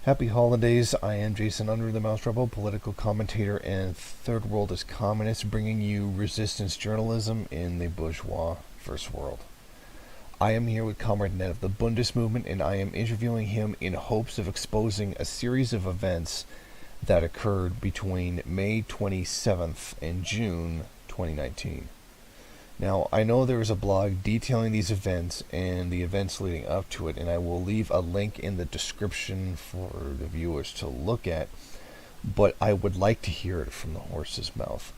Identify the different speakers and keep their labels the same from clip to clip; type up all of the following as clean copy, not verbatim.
Speaker 1: Happy holidays. I am Jason Under the Mouse Rebel, political commentator and Third World is Communist, bringing you resistance journalism in the bourgeois first world. I am here with Comrade Ned of the Bundist movement, and I am interviewing him in hopes of exposing a series of events that occurred between May 27th and June 2019. Now, I know there is a blog detailing these events and the events leading up to it, and I will leave a link in the description for the viewers to look at, but I would like to hear it from the horse's mouth,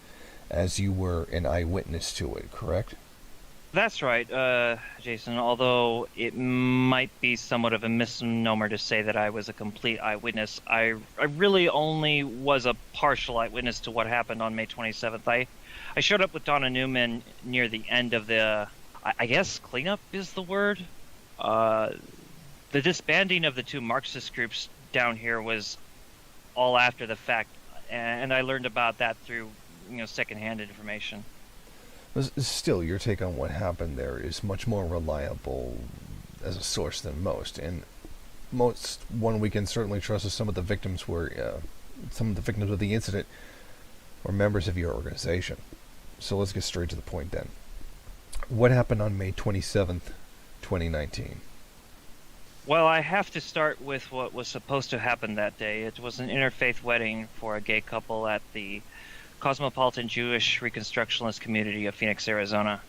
Speaker 1: as you were an eyewitness to it, correct?
Speaker 2: That's right, Jason, although it might be somewhat of a misnomer to say that I was a complete eyewitness. I really only was a partial eyewitness to what happened on May 27th. I showed up with Donna Newman near the end of the, I guess cleanup is the word. The disbanding of the two Marxist groups down here was all after the fact, and I learned about that through, secondhand information.
Speaker 1: Still, your take on what happened there is much more reliable as a source than most, and one we can certainly trust is some of the victims of the incident were members of your organization. So let's get straight to the point then. What happened on May 27th, 2019?
Speaker 2: Well, I have to start with what was supposed to happen that day. It was an interfaith wedding for a gay couple at the Cosmopolitan Jewish Reconstructionist community of Phoenix, Arizona.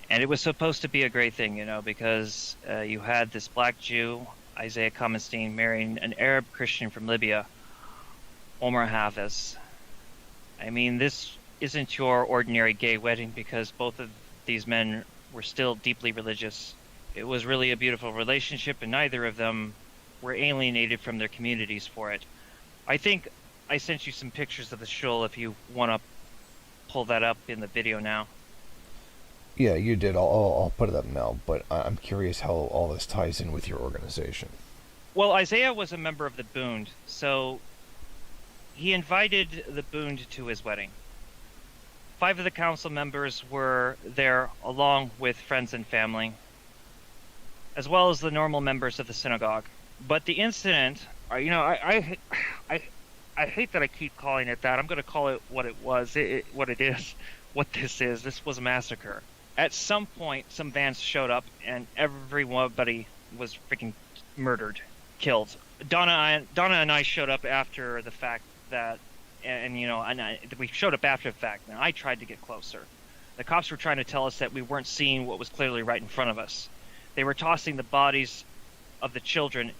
Speaker 2: And it was supposed to be a great thing, because you had this black Jew, Isaiah Kamenstein, marrying an Arab Christian from Libya, Omar Hafez. I mean, this isn't your ordinary gay wedding because both of these men were still deeply religious. It was really a beautiful relationship, and neither of them were alienated from their communities for it. I think I sent you some pictures of the shul if you want to pull that up in the video now.
Speaker 1: Yeah, you did. I'll put it up now, but I'm curious how all this ties in with your organization.
Speaker 2: Well, Isaiah was a member of the Bund, so he invited the Bund to his wedding. 5 of the council members were there along with friends and family, as well as the normal members of the synagogue. But the incident, I hate that I keep calling it that. I'm going to call it what it was, what it is, what this is. This was a massacre. At some point, some vans showed up, and everybody was freaking murdered, killed. Donna and I showed up after the fact that, we showed up after the fact, and I tried to get closer. The cops were trying to tell us that we weren't seeing what was clearly right in front of us. They were tossing the bodies of the children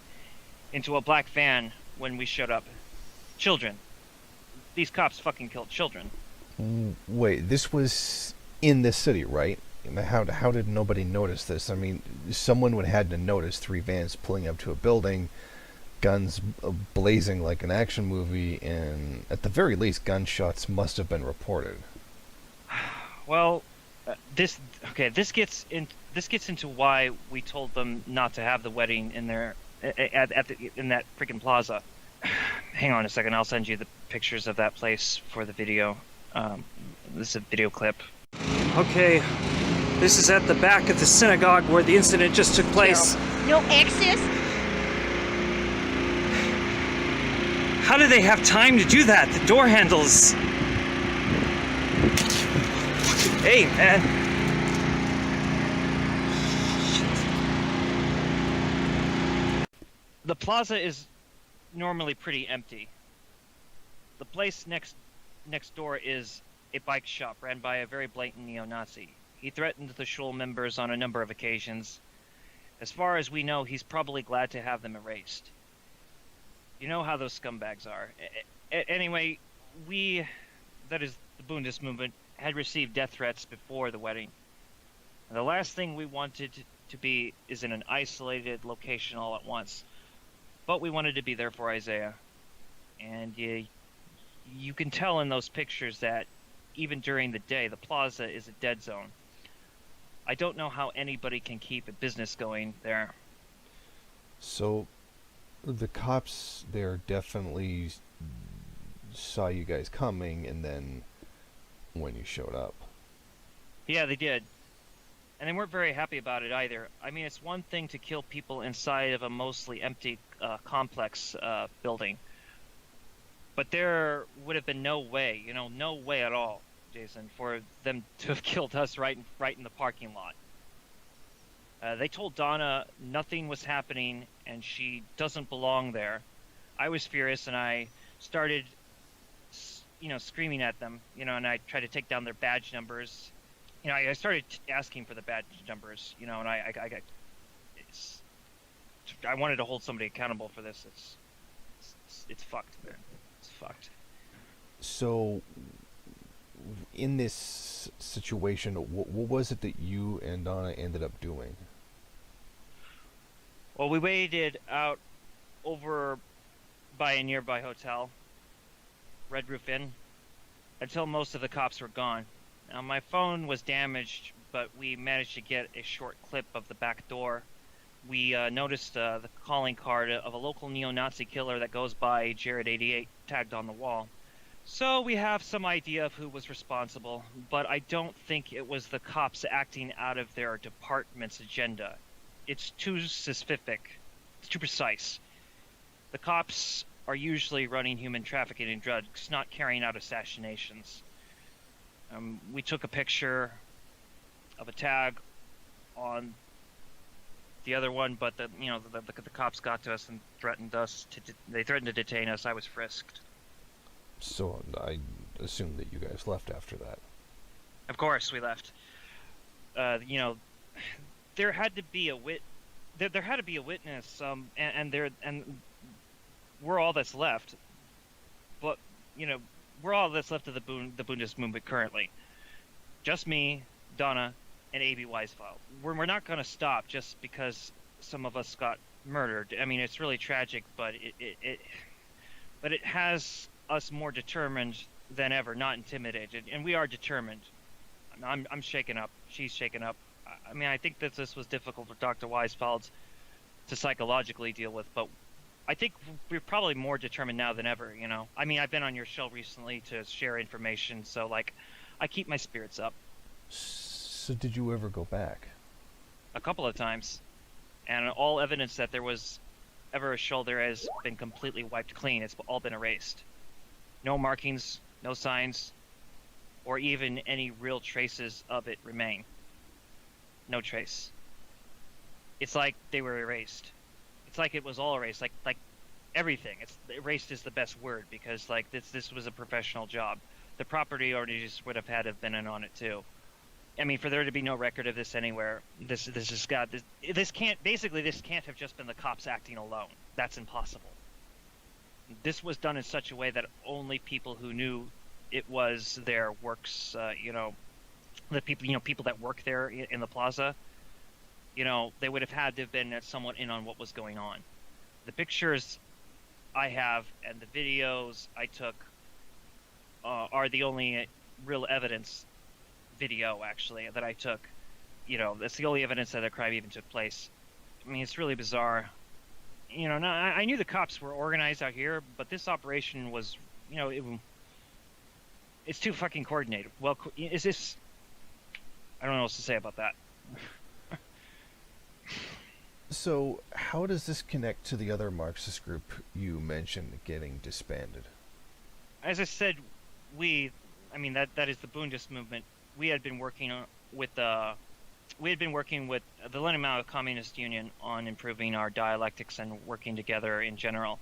Speaker 2: into a black van when we showed up. Children. These cops fucking killed children.
Speaker 1: Wait, this was in this city, right? How did nobody notice this? I mean, someone would have had to notice 3 vans pulling up to a building, guns blazing like an action movie, and at the very least, gunshots must have been reported.
Speaker 2: Well, this gets into why we told them not to have the wedding in there in that freaking plaza. Hang on a second, I'll send you the pictures of that place for the video. This is a video clip. Okay, this is at the back of the synagogue where the incident just took place.
Speaker 3: No access?
Speaker 2: How do they have time to do that? The door handles. Hey, man. The plaza is normally pretty empty. The place next door is a bike shop ran by a very blatant neo-Nazi. He threatened the shul members on a number of occasions. As far as we know, he's probably glad to have them erased. You know how those scumbags are. Anyway, that is the Bundist movement, had received death threats before the wedding. And the last thing we wanted to be is in an isolated location all at once. But we wanted to be there for Isaiah. And you can tell in those pictures that even during the day, the plaza is a dead zone. I don't know how anybody can keep a business going there.
Speaker 1: So, the cops there definitely saw you guys coming, and then when you showed up.
Speaker 2: Yeah, they did. And they weren't very happy about it either. I mean, it's one thing to kill people inside of a mostly empty complex building. But there would have been no way, no way at all, Jason, for them to have killed us right in the parking lot. They told Donna nothing was happening and she doesn't belong there. I was furious and I started, screaming at them, and I tried to take down their badge numbers. I started asking for the badge numbers, and I wanted to hold somebody accountable for this. It's fucked, man. It's fucked.
Speaker 1: So, in this situation, what was it that you and Donna ended up doing?
Speaker 2: Well, we waited out over by a nearby hotel, Red Roof Inn, until most of the cops were gone. Now, my phone was damaged, but we managed to get a short clip of the back door. We noticed the calling card of a local neo-Nazi killer that goes by Jared88 tagged on the wall. So we have some idea of who was responsible, but I don't think it was the cops acting out of their department's agenda. It's too specific. It's too precise. The cops are usually running human trafficking and drugs, not carrying out assassinations. We took a picture of a tag on the other one, but the cops got to us and threatened us. They threatened to detain us. I was frisked.
Speaker 1: So I assume that you guys left after that.
Speaker 2: Of course, we left. There had to be a there had to be a witness, and we're all that's left. But we're all that's left of the Bundist movement currently. Just me, Donna, and A.B. Weisfeld. We're not going to stop just because some of us got murdered. I mean, it's really tragic, but it has us more determined than ever, not intimidated, and we are determined. I'm shaken up. She's shaken up. I mean, I think that this was difficult for Dr. Weisfeld to psychologically deal with, but I think we're probably more determined now than ever, I mean, I've been on your show recently to share information, so, I keep my spirits up.
Speaker 1: So did you ever go back?
Speaker 2: A couple of times. And all evidence that there was ever a shoulder has been completely wiped clean. It's all been erased. No markings, no signs, or even any real traces of it remain. No trace. It's like they were erased. It's like it was all erased, like everything. Erased is the best word because this was a professional job. The property owners would have had to have been in on it too. I mean, for there to be no record of this anywhere, this can't have just been the cops acting alone. That's impossible. This was done in such a way that only people who knew it was their works, the people that work there in the plaza, they would have had to have been somewhat in on what was going on. The pictures I have and the videos I took are the only real evidence. Video actually that I took. That's the only evidence that a crime even took place. I mean, it's really bizarre. I knew the cops were organized out here, but this operation was, it's too fucking coordinated. Well, is this? I don't know what to say about that.
Speaker 1: So, how does this connect to the other Marxist group you mentioned getting disbanded?
Speaker 2: As I said, that is the Bundist movement. We had been working with the Lenin-Mao Communist Union on improving our dialectics and working together in general.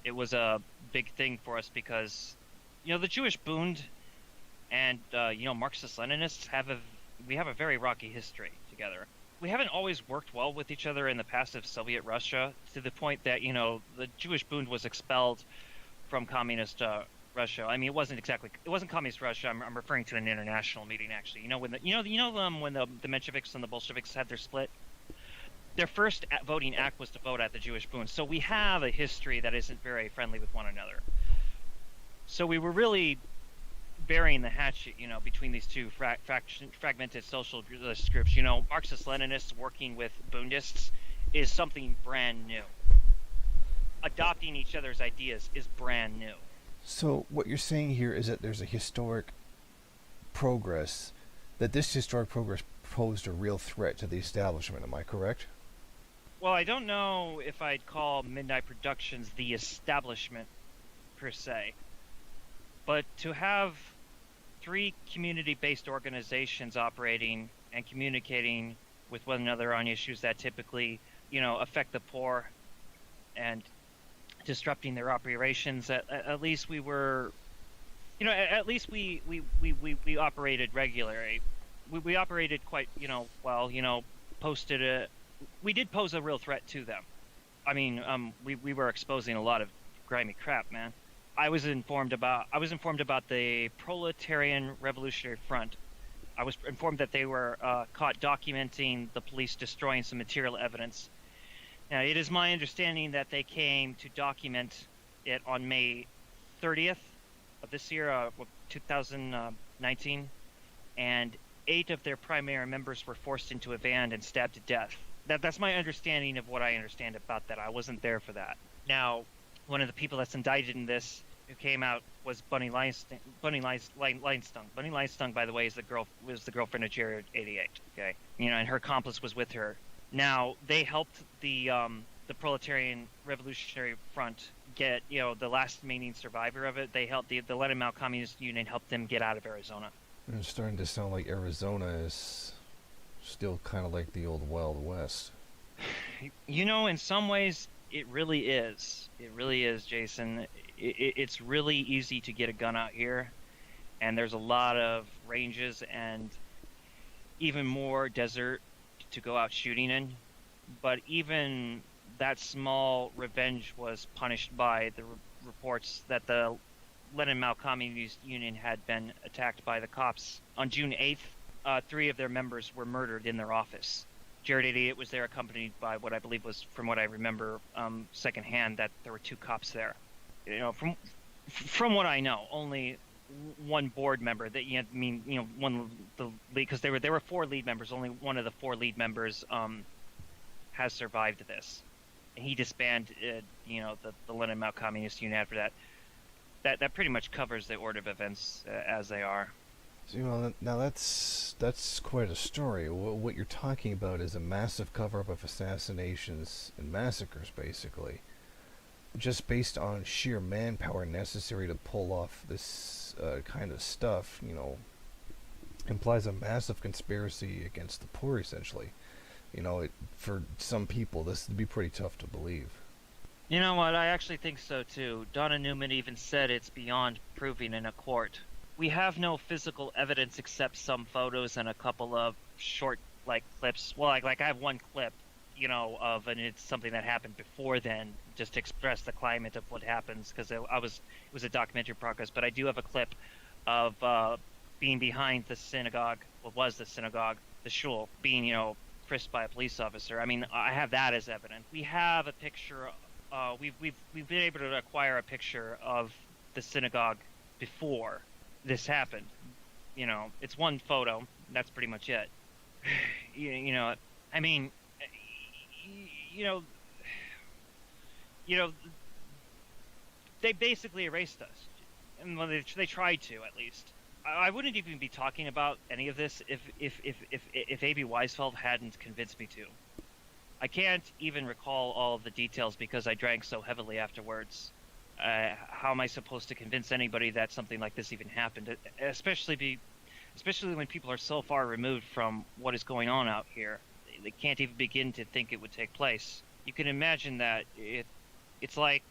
Speaker 2: It was a big thing for us because, the Jewish Bund and Marxist-Leninists have a very rocky history together. We haven't always worked well with each other in the past of Soviet Russia, to the point that the Jewish Bund was expelled from communist Russia. I mean, it wasn't communist Russia. I'm referring to an international meeting actually. When the Mensheviks and the Bolsheviks had their split, their first voting act was to vote at the Jewish Bund. So we have a history that isn't very friendly with one another. So we were really burying the hatchet, between these two fragmented socialist groups. Marxist-Leninists working with Bundists is something brand new. Adopting each other's ideas is brand new.
Speaker 1: So what you're saying here is that there's a historic progress, that this historic progress posed a real threat to the establishment, am I correct?
Speaker 2: Well, I don't know if I'd call Midnight Productions the establishment per se, but to have three community-based organizations operating and communicating with one another on issues that typically, affect the poor and disrupting their operations, at least we were, at least we operated regularly. We operated quite, well, we did pose a real threat to them. I mean, we were exposing a lot of grimy crap, man. I was informed about the Proletarian Revolutionary Front. I was informed that they were caught documenting the police destroying some material evidence. Now, it is my understanding that they came to document it on May 30th of this year, 2019, and 8 of their primary members were forced into a van and stabbed to death. That's my understanding of what I understand about that. I wasn't there for that. Now, one of the people that's indicted in this who came out was Bunny Linestung. Bunny Linestung, by the way, was the girlfriend of Jared 88. Okay, and her accomplice was with her. Now, they helped the Proletarian Revolutionary Front get, the last remaining survivor of it. They helped the Lumpen-Maoist Communist Union help them get out of Arizona.
Speaker 1: It's starting to sound like Arizona is still kind of like the old Wild West.
Speaker 2: In some ways, it really is. It really is, Jason. It's really easy to get a gun out here, and there's a lot of ranges and even more desert to go out shooting in. But even that small revenge was punished by the reports that the Lumpen-Maoist Communist Union had been attacked by the cops. On June 8th, 3 of their members were murdered in their office. Jared 88 was there, accompanied by what I believe was, from what I remember secondhand, that there were 2 cops there. From what I know, only one board member because there were 4 lead members. Only one of the 4 lead members has survived this, and he disbanded the Lumpen-Maoist Communist Union after that. That pretty much covers the order of events as they are.
Speaker 1: So, now that's quite a story. What you're talking about is a massive cover-up of assassinations and massacres, basically. Just based on sheer manpower necessary to pull off this kind of stuff, implies a massive conspiracy against the poor, essentially. For some people, this would be pretty tough to believe.
Speaker 2: You know what? I actually think so, too. Donna Newman even said it's beyond proving in a court. We have no physical evidence except some photos and a couple of short, clips. Well, I have one clip, and it's something that happened before then, just to express the climate of what happens, because it was a documentary progress. But I do have a clip of being behind the synagogue, what was the synagogue, the shul, being, frisked by a police officer. I mean, I have that as evidence. We have a picture. We've been able to acquire a picture of the synagogue before this happened. It's one photo. That's pretty much it. I mean, they basically erased us, and well, they tried to, at least. I wouldn't even be talking about any of this if A.B. Weisfeld hadn't convinced me to. I can't even recall all of the details because I drank so heavily afterwards. How am I supposed to convince anybody that something like this even happened? Especially when people are so far removed from what is going on out here. They can't even begin to think it would take place. You can imagine that it's like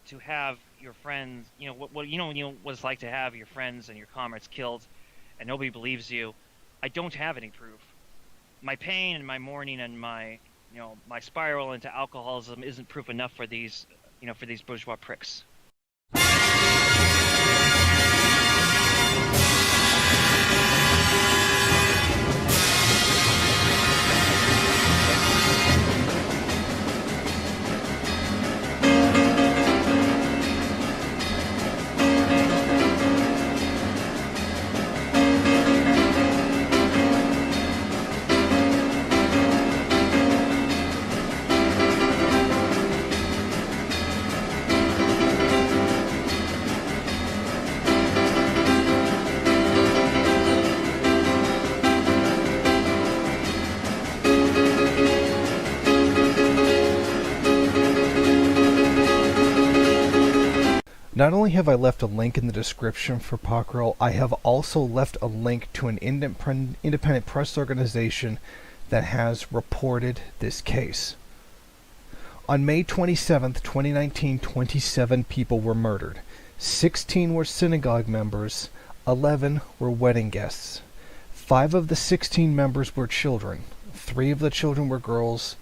Speaker 2: to have your friends, what it's like to have your friends and your comrades killed, and nobody believes you. I don't have any proof. My pain and my mourning and my spiral into alcoholism isn't proof enough for these bourgeois pricks.
Speaker 1: Not only have I left a link in the description for Pockrell, I have also left a link to an independent press organization that has reported this case. On May 27, 2019, 27 people were murdered. 16 were synagogue members, 11 were wedding guests. 5 of the 16 members were children. 3 of the children were girls,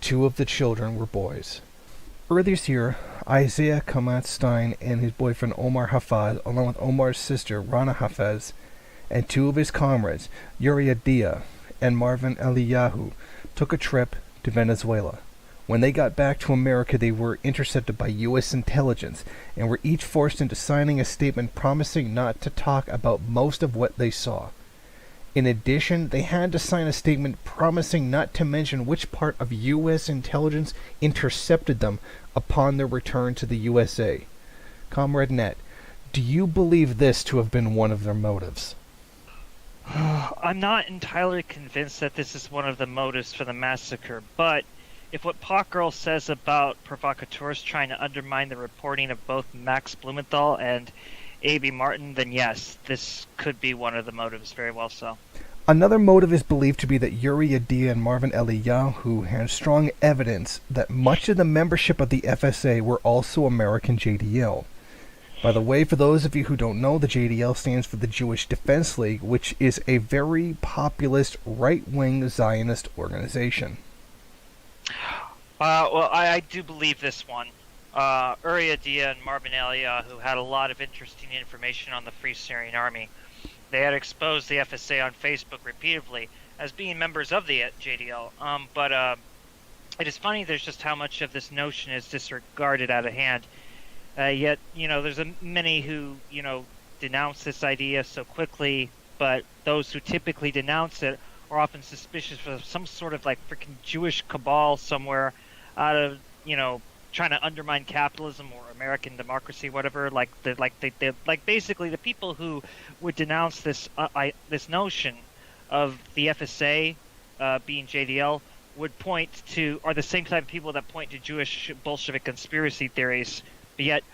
Speaker 1: 2 of the children were boys. Earlier this year, Isaiah Kamat-Stein and his boyfriend Omar Hafez, along with Omar's sister Rana Hafez, and 2 of his comrades, Yuri Adia and Marvin Eliyahu, took a trip to Venezuela. When they got back to America, they were intercepted by U.S. intelligence and were each forced into signing a statement promising not to talk about most of what they saw. In addition, they had to sign a statement promising not to mention which part of U.S. intelligence intercepted them upon their return to the USA. Comrade Nett, do you believe this to have been one of their motives?
Speaker 2: I'm not entirely convinced that this is one of the motives for the massacre, but if what Pockrell says about provocateurs trying to undermine the reporting of both Max Blumenthal and A.B. Martin, then yes, this could be one of the motives, very well so.
Speaker 1: Another motive is believed to be that Yuri Adia and Marvin Eliyahu had strong evidence that much of the membership of the FSA were also American JDL. By the way, for those of you who don't know, the JDL stands for the Jewish Defense League, which is a very populist right-wing Zionist organization.
Speaker 2: Well, I do believe this one. Uri Adia and Marvin Eliyahu had a lot of interesting information on the Free Syrian Army. They had exposed the FSA on Facebook repeatedly as being members of the JDL. But it is funny there's just how much of this notion is disregarded out of hand. Yet, there's many who, denounce this idea so quickly, but those who typically denounce it are often suspicious of some sort of freaking Jewish cabal somewhere out of, trying to undermine capitalism or American democracy, whatever. Basically the people who would denounce this this notion of the FSA being JDL are the same type of people that point to Jewish Bolshevik conspiracy theories. But yet,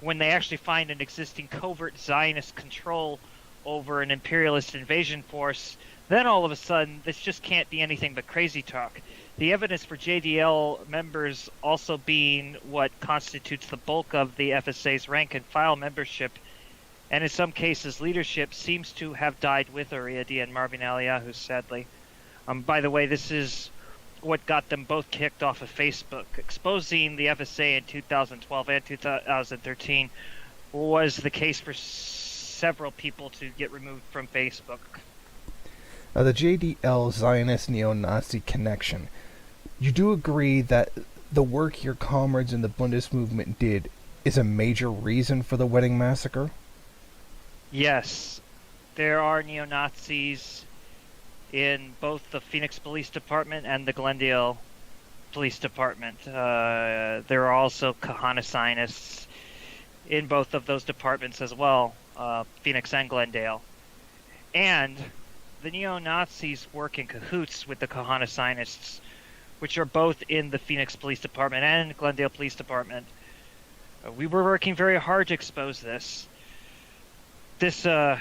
Speaker 2: when they actually find an existing covert Zionist control over an imperialist invasion force, then all of a sudden this just can't be anything but crazy talk. The evidence for JDL members also being what constitutes the bulk of the FSA's rank and file membership, and in some cases leadership, seems to have died with Uri Adia and Marvin Eliyahu, sadly. By the way, this is what got them both kicked off of Facebook. Exposing the FSA in 2012 and 2013 was the case for several people to get removed from Facebook.
Speaker 1: The JDL Zionist neo-Nazi connection. You do agree that the work your comrades in the Bundist movement did is a major reason for the wedding massacre? Yes.
Speaker 2: There are neo-Nazis in both the Phoenix Police Department and the Glendale Police Department. There are also Kahana Zionists in both of those departments as well, Phoenix and Glendale. And the neo-Nazis work in cahoots with the Kahana Zionists, which are both in the Phoenix Police Department and Glendale Police Department. We were working very hard to expose this. This had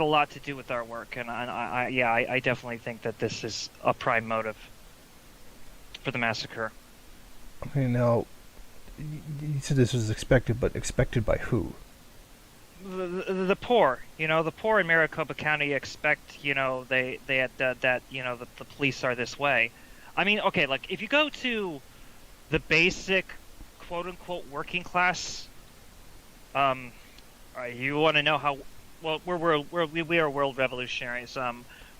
Speaker 2: a lot to do with our work, and I definitely think that this is a prime motive for the massacre.
Speaker 1: Okay, now, you said this was expected, but expected by who?
Speaker 2: The poor, the poor in Maricopa County expect, that the police are this way. I mean, okay, if you go to the basic, quote unquote, working class, you want to know how. Well, we are world revolutionaries.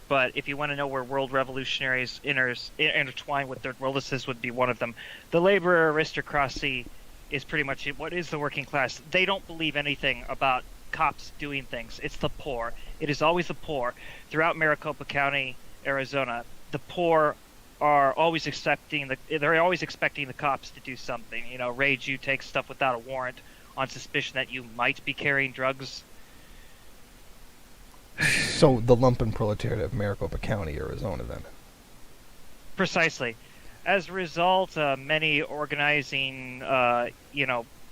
Speaker 2: But if you want to know where world revolutionaries intertwine with third world, this would be one of them. The labor aristocracy is pretty much what is the working class. They don't believe anything about cops doing things. It's the poor. It is always the poor. Throughout Maricopa County, Arizona, the poor are always expecting the cops to do something. Raid you, take stuff without a warrant on suspicion that you might be carrying drugs.
Speaker 1: So the lumpen proletariat of Maricopa County, Arizona, then.
Speaker 2: Precisely. As a result, many organizing,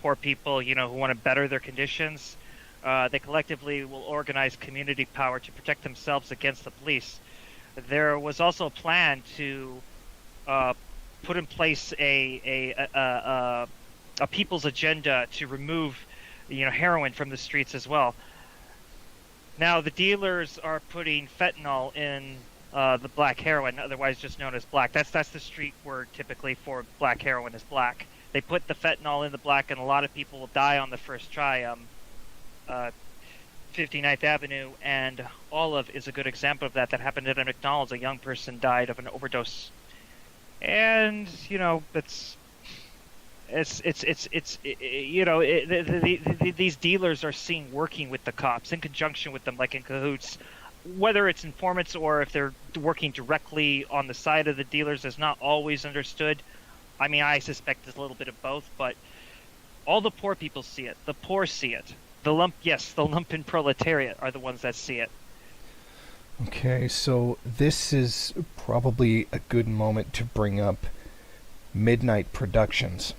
Speaker 2: poor people, who want to better their conditions. They collectively will organize community power to protect themselves against the police. There was also a plan to put in place a people's agenda to remove, heroin from the streets as well. Now, the dealers are putting fentanyl in the black heroin, otherwise just known as black. That's the street word typically for black heroin is black. They put the fentanyl in the black, and a lot of people will die on the first try. 59th Avenue and Olive is a good example of that. That happened at a McDonald's. A young person died of an overdose, and these dealers are seen working with the cops in conjunction with them, like in cahoots. Whether it's informants or if they're working directly on the side of the dealers is not always understood. I mean, I suspect it's a little bit of both, but all the poor people see it. The poor see it. The lumpen proletariat are the ones that see it.
Speaker 1: Okay, so this is probably a good moment to bring up Midnight Productions.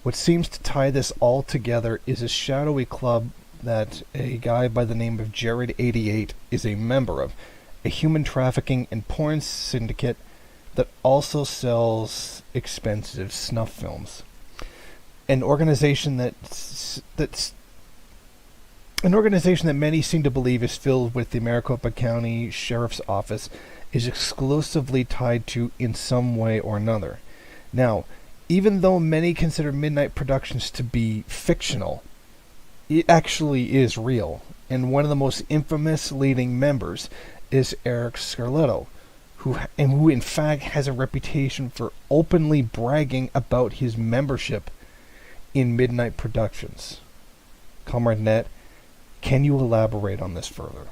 Speaker 1: What seems to tie this all together is a shadowy club that a guy by the name of Jared88 is a member of, a human trafficking and porn syndicate that also sells expensive snuff films. An organization that many seem to believe is filled with the Maricopa County Sheriff's Office is exclusively tied to in some way or another. Now, even though many consider Midnight Productions to be fictional, it actually is real, and one of the most infamous leading members is Eric Scarletto, who in fact has a reputation for openly bragging about his membership in Midnight Productions. Comrade Nett, can you elaborate on this further?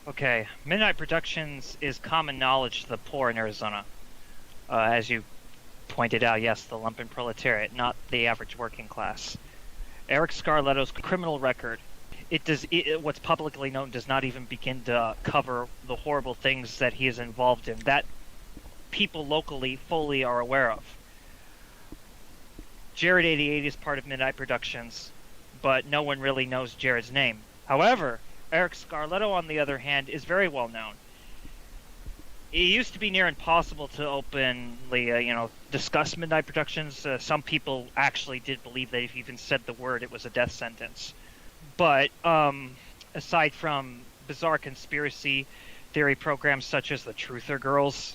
Speaker 2: Okay, Midnight Productions is common knowledge to the poor in Arizona. As you pointed out, yes, the lumpen proletariat, not the average working class. Eric Scarletto's criminal record, what's publicly known, does not even begin to cover the horrible things that he is involved in, that people locally fully are aware of. Jared88 is part of Midnight Productions, but no one really knows Jared's name. However, Eric Scarletto, on the other hand, is very well known. It used to be near impossible to openly, discuss Midnight Productions. Some people actually did believe that if you even said the word, it was a death sentence. But aside from bizarre conspiracy theory programs such as the Truther Girls,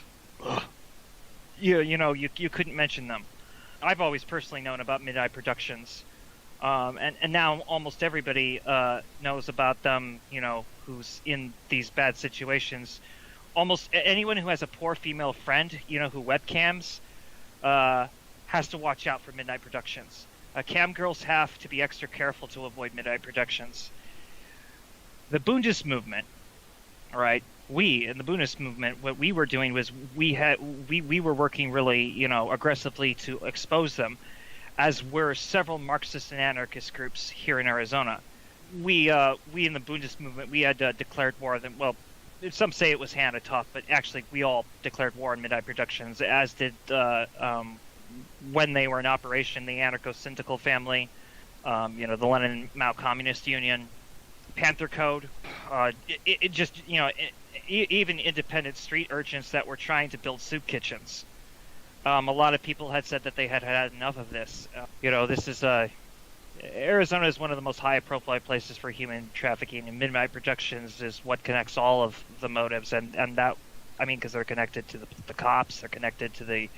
Speaker 2: you couldn't mention them. I've always personally known about Midnight Productions, and now almost everybody knows about them. Who's in these bad situations. Almost anyone who has a poor female friend, who webcams, has to watch out for Midnight Productions. Cam girls have to be extra careful to avoid Midnight Productions. The Bundes movement, all right. We in the Bundes movement, what we were doing was we were working really, aggressively to expose them, as were several Marxist and anarchist groups here in Arizona. We in the Bundes movement, we had declared war on them. Well, some say it was hand to talk, but actually we all declared war on Midnight Productions, as did when they were in operation, the anarcho-syndical family, the Lenin-Mao Communist Union, Panther Code, even independent street urchins that were trying to build soup kitchens. A lot of people had said that they had had enough of this. This is Arizona is one of the most high-profile places for human trafficking, and Midnight Productions is what connects all of the motives, and that, because they're connected to the cops, they're connected to the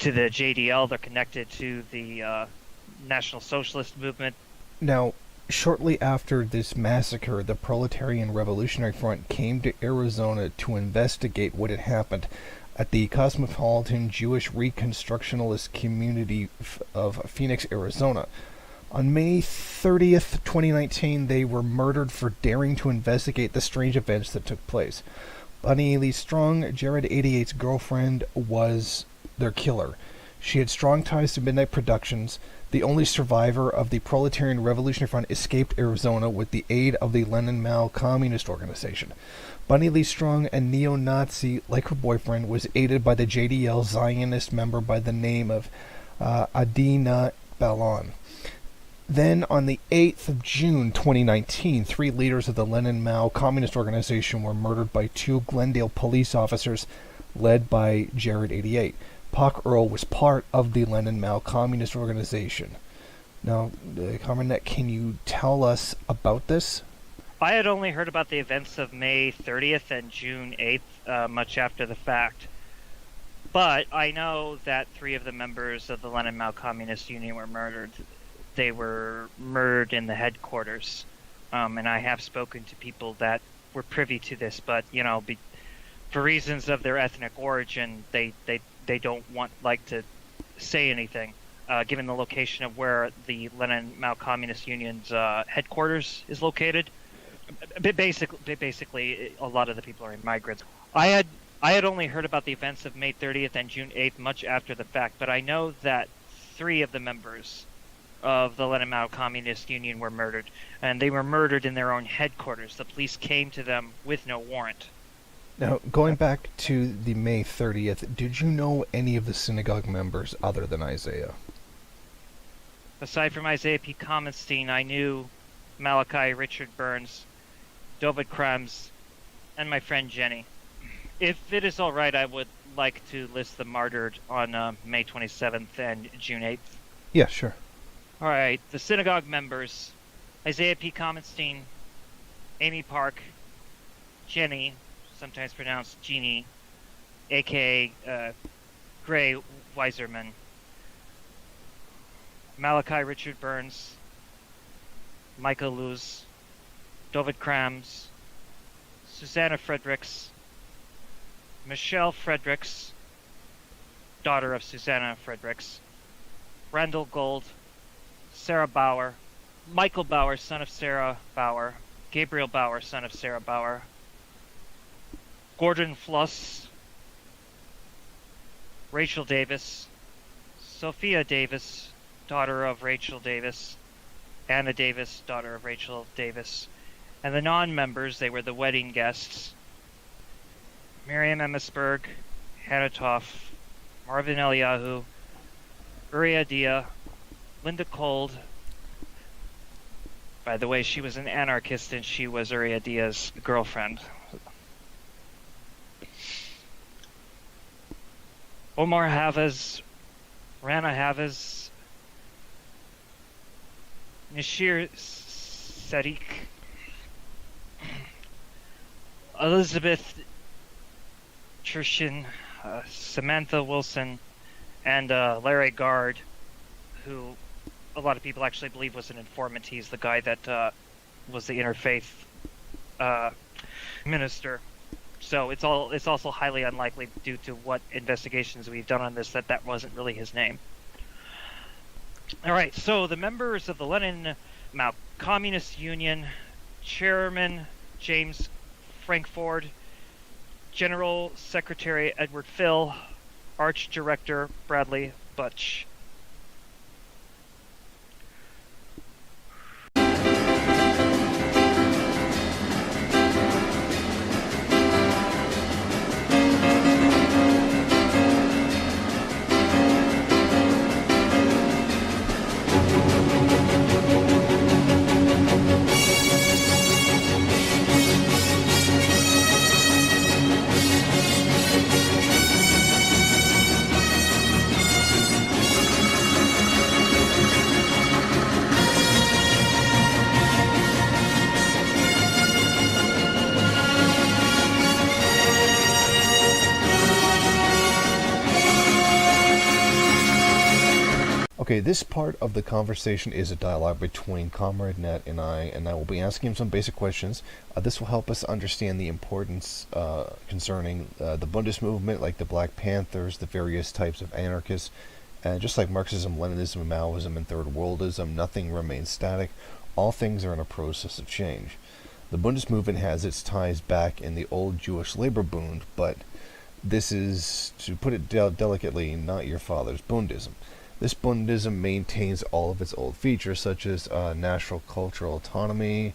Speaker 2: JDL, they're connected to the National Socialist movement.
Speaker 1: Now, shortly after this massacre, the Proletarian Revolutionary Front came to Arizona to investigate what had happened at the cosmopolitan Jewish Reconstructionalist community of Phoenix, Arizona. On May 30th, 2019, they were murdered for daring to investigate the strange events that took place. Bunny Lee Strong, Jared88's girlfriend, was their killer. She had strong ties to Midnight Productions. The only survivor of the Proletarian Revolutionary Front escaped Arizona with the aid of the Lenin-Mao Communist Organization. Bunny Lee Strong, a neo-Nazi like her boyfriend, was aided by the JDL Zionist member by the name of Adina Ballon. Then, on the 8th of June 2019, 3 leaders of the Lenin-Mao Communist Organization were murdered by 2 Glendale police officers led by Jared 88. Puck Earl was part of the Lenin-Mao Communist Organization. Now, Comrade, can you tell us about this?
Speaker 2: I had only heard about the events of May 30th and June 8th much after the fact. But I know that 3 of the members of the Lenin-Mao Communist Union were murdered. They were murdered in the headquarters. And I have spoken to people that were privy to this, but, for reasons of their ethnic origin, they don't like to say anything, given the location of where the Lenin-Mao Communist Union's headquarters is located. Basically, a lot of the people are migrants. I had only heard about the events of May 30th and June 8th much after the fact, but I know that 3 of the members of the Lenin-Mao Communist Union were murdered, and they were murdered in their own headquarters. The police came to them with no warrant.
Speaker 1: Now, going back to the May 30th, did you know any of the synagogue members other than Isaiah?
Speaker 2: Aside from Isaiah P. Kamenstein, I knew Malachi Richard Burns, David Krams, and my friend Jenny. If it is all right, I would like to list the martyred on May 27th and June 8th.
Speaker 1: Yeah, sure.
Speaker 2: All right, the synagogue members: Isaiah P. Kamenstein, Amy Park, Jenny, sometimes pronounced Jeannie, a.k.a. Gray Weiserman, Malachi Richard Burns, Michael Luz, David Krams, Susanna Fredericks, Michelle Fredericks, daughter of Susanna Fredericks, Randall Gold, Sarah Bauer, Michael Bauer, son of Sarah Bauer, Gabriel Bauer, son of Sarah Bauer, Gordon Fluss, Rachel Davis, Sophia Davis, daughter of Rachel Davis, Anna Davis, daughter of Rachel Davis, and the non-members, they were the wedding guests: Miriam Emmisberg, Hannah Toff, Marvin Eliyahu, Uriah Dia, Linda Cold. By the way, she was an anarchist and she was Uriah Dia's girlfriend. Omar Havas, Rana Havas, Nashir Sadiq, Elizabeth Chershin, Samantha Wilson, and Larry Gard, who a lot of people actually believe was an informant. He's the guy that was the interfaith minister. So it's also highly unlikely, due to what investigations we've done on this, that wasn't really his name. All right, so the members of the Lenin-Mao Communist Union: Chairman James Frankford, General Secretary Edward Phil, Arch Director Bradley Butch.
Speaker 1: Okay, this part of the conversation is a dialogue between Comrade Nat and I will be asking him some basic questions. This will help us understand the importance concerning the Bundist movement, like the Black Panthers, the various types of anarchists, and just like Marxism, Leninism, Maoism, and Third Worldism, nothing remains static. All things are in a process of change. The Bundist movement has its ties back in the old Jewish labor Bund, but this is, to put it delicately, not your father's Bundism. This Bundism maintains all of its old features, such as national cultural autonomy,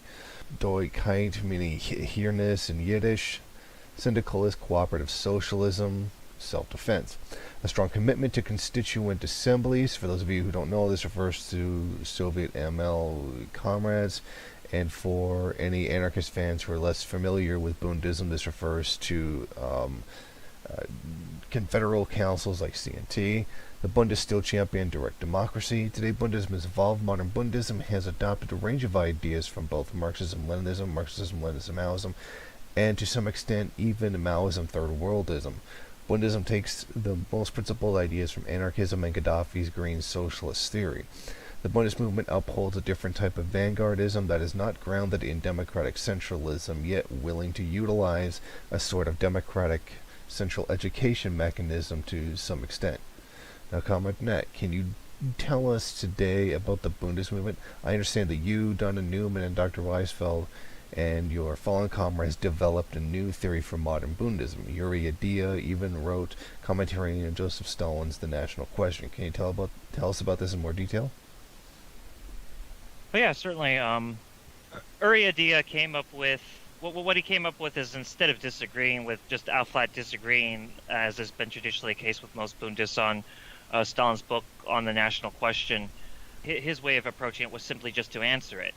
Speaker 1: Deutschkeit, meaning here-ness in Yiddish, syndicalist cooperative socialism, self-defense. A strong commitment to constituent assemblies. For those of you who don't know, this refers to Soviet ML comrades. And for any anarchist fans who are less familiar with Bundism, this refers to confederal councils like CNT. The Bund is still champion direct democracy. Today, Bundism has evolved. Modern Bundism has adopted a range of ideas from both Marxism-Leninism, Marxism-Leninism, and to some extent even Maoism, Third Worldism. Bundism takes the most principled ideas from anarchism and Gaddafi's green socialist theory. The Bundist movement upholds a different type of vanguardism that is not grounded in democratic centralism, yet willing to utilize a sort of democratic central education mechanism to some extent. Now, Comrade Nat, can you tell us today about the Bundist movement? I understand that you, Donna Newman, and Dr. Weisfeld and your fallen comrades developed a new theory for modern Bundism. Yuri Adia even wrote commentary on Joseph Stalin's The National Question. Can you tell us about this in more detail?
Speaker 2: Well, yeah, certainly. Uri Adia came up with what he came up with is, instead of disagreeing with just out-flat disagreeing, as has been traditionally the case with most Bundists on Stalin's book on the national question, his way of approaching it was simply just to answer it.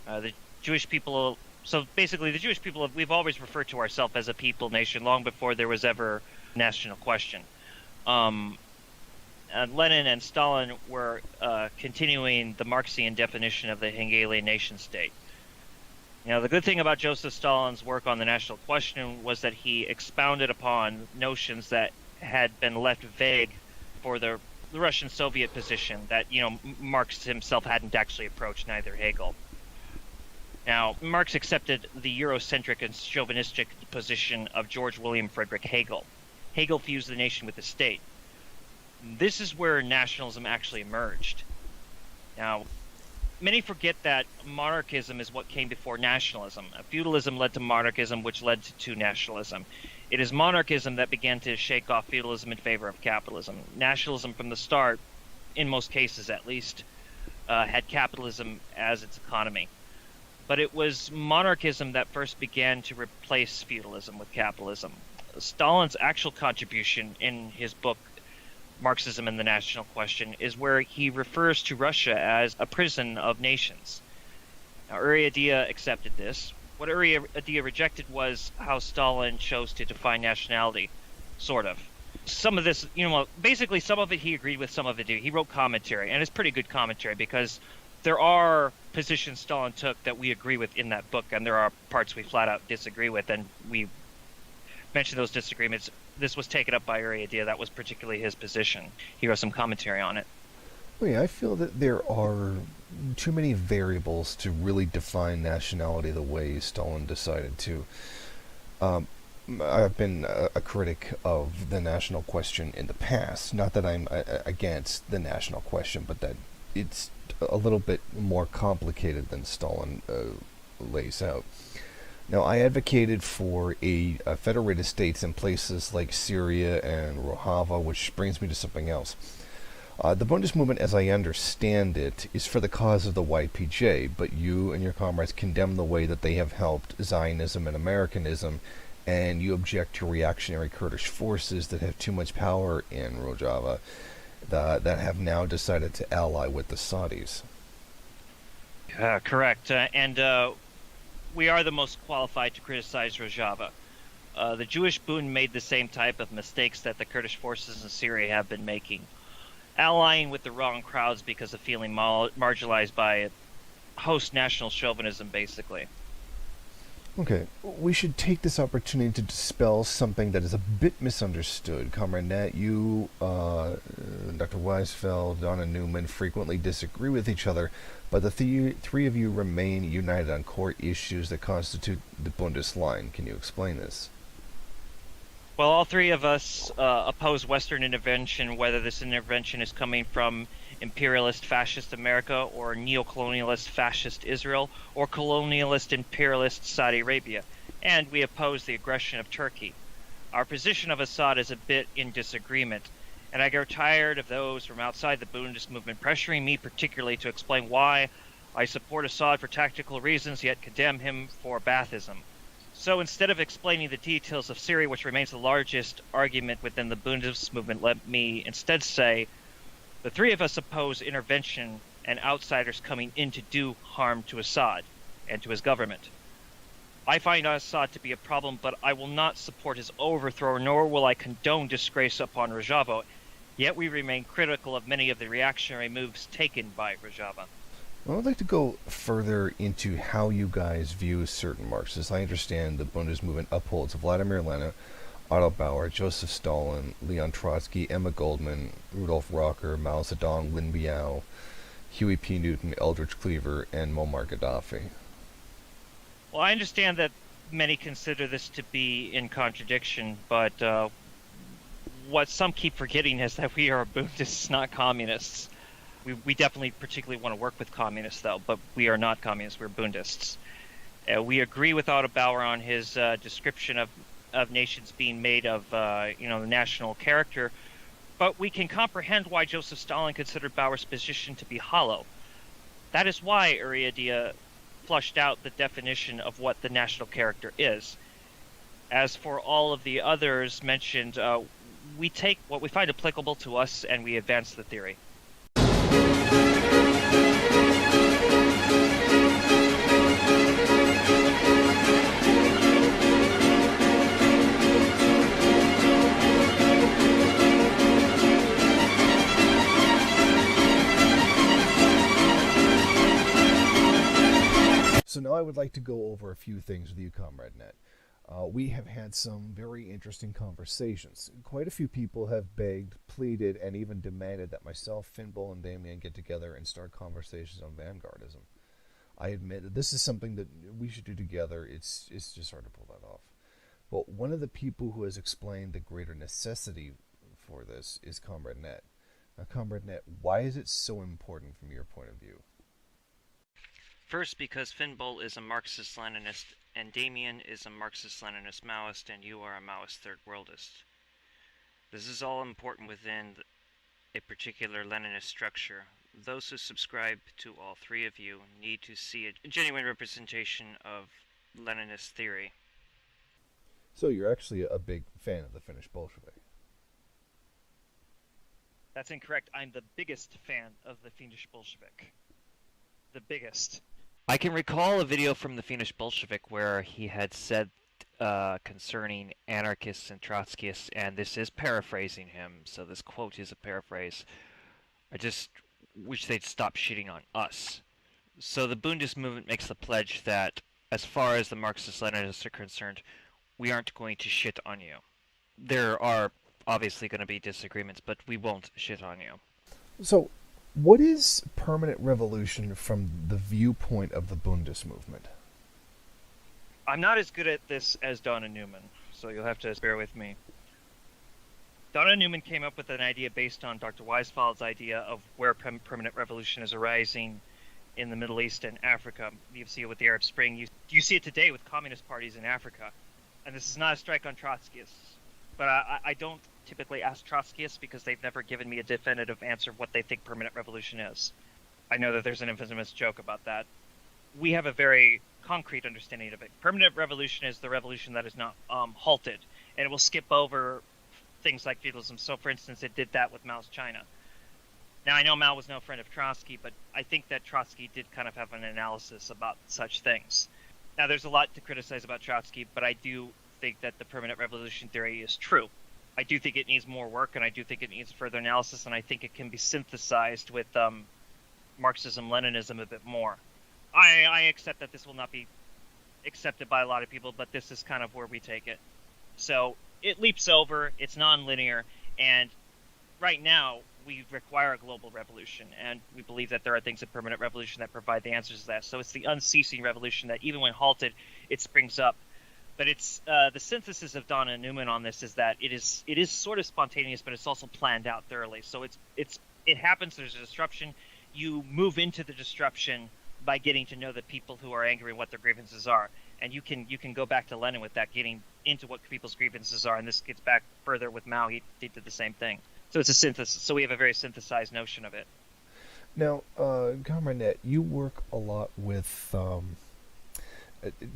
Speaker 2: The Jewish people, so basically the Jewish people, we've always referred to ourselves as a people nation long before there was ever a national question. And Lenin and Stalin were continuing the Marxian definition of the Hegelian nation state. You know, the good thing about Joseph Stalin's work on the national question was that he expounded upon notions that had been left vague for the Russian Soviet position that, you know, Marx himself hadn't actually approached, neither Hegel. Now, Marx accepted the Eurocentric and chauvinistic position of George William Friedrich Hegel. Hegel fused the nation with the state. This is where nationalism actually emerged. Now, many forget that monarchism is what came before nationalism. Feudalism led to monarchism, which led to nationalism. It is monarchism that began to shake off feudalism in favor of capitalism. Nationalism from the start, in most cases at least, had capitalism as its economy. But it was monarchism that first began to replace feudalism with capitalism. Stalin's actual contribution in his book, Marxism and the National Question, is where he refers to Russia as a prison of nations. Now, Uri Adia accepted this. What Uri Adia rejected was how Stalin chose to define nationality, sort of. Some of this, you know, basically some of it he agreed with, some of it he wrote commentary, and it's pretty good commentary because there are positions Stalin took that we agree with in that book, and there are parts we flat out disagree with, and we mentioned those disagreements. This was taken up by Uri Adia. That was particularly his position. He wrote some commentary on it.
Speaker 1: Well, yeah, I feel that there are too many variables to really define nationality the way Stalin decided to. I've been a critic of the national question in the past. Not that I'm against the national question, but that it's a little bit more complicated than Stalin lays out. Now, I advocated for a federated states in places like Syria and Rojava, which brings me to something else. The Bundist movement, as I understand it, is for the cause of the YPJ, but you and your comrades condemn the way that they have helped Zionism and Americanism, and you object to reactionary Kurdish forces that have too much power in Rojava that have now decided to ally with the Saudis.
Speaker 2: Correct. And we are the most qualified to criticize Rojava. The Jewish Bund made the same type of mistakes that the Kurdish forces in Syria have been making. Allying with the wrong crowds because of feeling marginalized by host national chauvinism, basically.
Speaker 1: Okay, we should take this opportunity to dispel something that is a bit misunderstood. Comrade Nat, you, Dr. Weisfeld, Donna Newman frequently disagree with each other, but the three of you remain united on core issues that constitute the Bundist line. Can you explain this?
Speaker 2: Well, all three of us oppose Western intervention, whether this intervention is coming from imperialist fascist America or neocolonialist fascist Israel or colonialist imperialist Saudi Arabia, and we oppose the aggression of Turkey. Our position of Assad is a bit in disagreement, and I get tired of those from outside the Bundist movement pressuring me particularly to explain why I support Assad for tactical reasons yet condemn him for Baathism. So instead of explaining the details of Syria, which remains the largest argument within the Bundist movement, let me instead say the three of us oppose intervention and outsiders coming in to do harm to Assad and to his government. I find Assad to be a problem, but I will not support his overthrow, nor will I condone disgrace upon Rojava. Yet we remain critical of many of the reactionary moves taken by Rojava.
Speaker 1: Well, I'd like to go further into how you guys view certain Marxists. I understand the Bundist movement upholds Vladimir Lenin, Otto Bauer, Joseph Stalin, Leon Trotsky, Emma Goldman, Rudolf Rocker, Mao Zedong, Lin Biao, Huey P. Newton, Eldridge Cleaver, and Muammar Gaddafi.
Speaker 2: Well, I understand that many consider this to be in contradiction, but what some keep forgetting is that we are Bundists, not communists. We definitely particularly want to work with communists, though, but we are not communists. We're Bundists. We agree with Otto Bauer on his description of nations being made of, the national character, but we can comprehend why Joseph Stalin considered Bauer's position to be hollow. That is why Uriadia flushed out the definition of what the national character is. As for all of the others mentioned, we take what we find applicable to us and we advance the theory.
Speaker 1: So now I would like to go over a few things with you, Comrade Net. We have had some very interesting conversations. Quite a few people have begged, pleaded, and even demanded that myself, Finbull, and Damien get together and start conversations on vanguardism. I admit that this is something that we should do together. It's just hard to pull that off. But one of the people who has explained the greater necessity for this is Comrade Net. Now, Comrade Net, why is it so important from your point of view?
Speaker 2: First, because Finbull is a Marxist-Leninist, and Damien is a Marxist-Leninist Maoist, and you are a Maoist Third Worldist. This is all important within a particular Leninist structure. Those who subscribe to all three of you need to see a genuine representation of Leninist theory.
Speaker 1: So you're actually a big fan of the Finnish Bolshevik.
Speaker 2: That's incorrect. I'm the biggest fan of the Finnish Bolshevik. The biggest. I can recall a video from the Finnish Bolshevik where he had said concerning anarchists and Trotskyists, and this is paraphrasing him, so this quote is a paraphrase. I just wish they'd stop shitting on us. So the Bundist movement makes the pledge that, as far as the Marxist-Leninists are concerned, we aren't going to shit on you. There are obviously going to be disagreements, but we won't shit on you.
Speaker 1: So, what is permanent revolution from the viewpoint of the Bundist movement?
Speaker 2: I'm not as good at this as Donna Newman, so you'll have to bear with me. Donna Newman came up with an idea based on Dr. Weisfeld's idea of where permanent revolution is arising in the Middle East and Africa. You see it with the Arab Spring. You see it today with communist parties in Africa. And this is not a strike on Trotskyists. But I don't typically ask Trotskyists because they've never given me a definitive answer of what they think permanent revolution is. I know that there's an infamous joke about that. We have a very concrete understanding of it. Permanent revolution is the revolution that is not halted, and it will skip over things like feudalism. So, for instance, it did that with Mao's China. Now, I know Mao was no friend of Trotsky, but I think that Trotsky did kind of have an analysis about such things. Now, there's a lot to criticize about Trotsky, but I do think that the permanent revolution theory is true. I do think it needs more work, and I do think it needs further analysis, and I think it can be synthesized with Marxism-Leninism a bit more. I accept that this will not be accepted by a lot of people, but this is kind of where we take it. So it leaps over, it's non-linear, and right now we require a global revolution, and we believe that there are things in permanent revolution that provide the answers to that. So it's the unceasing revolution that even when halted, it springs up. But it's the synthesis of Donna Newman on this is that it is sort of spontaneous, but it's also planned out thoroughly. So it happens. There's a disruption. You move into the disruption by getting to know the people who are angry and what their grievances are, and you can go back to Lenin with that, getting into what people's grievances are. And this gets back further with Mao. He did the same thing. So it's a synthesis. So we have a very synthesized notion of it.
Speaker 1: Now, Comrade Net, you work a lot with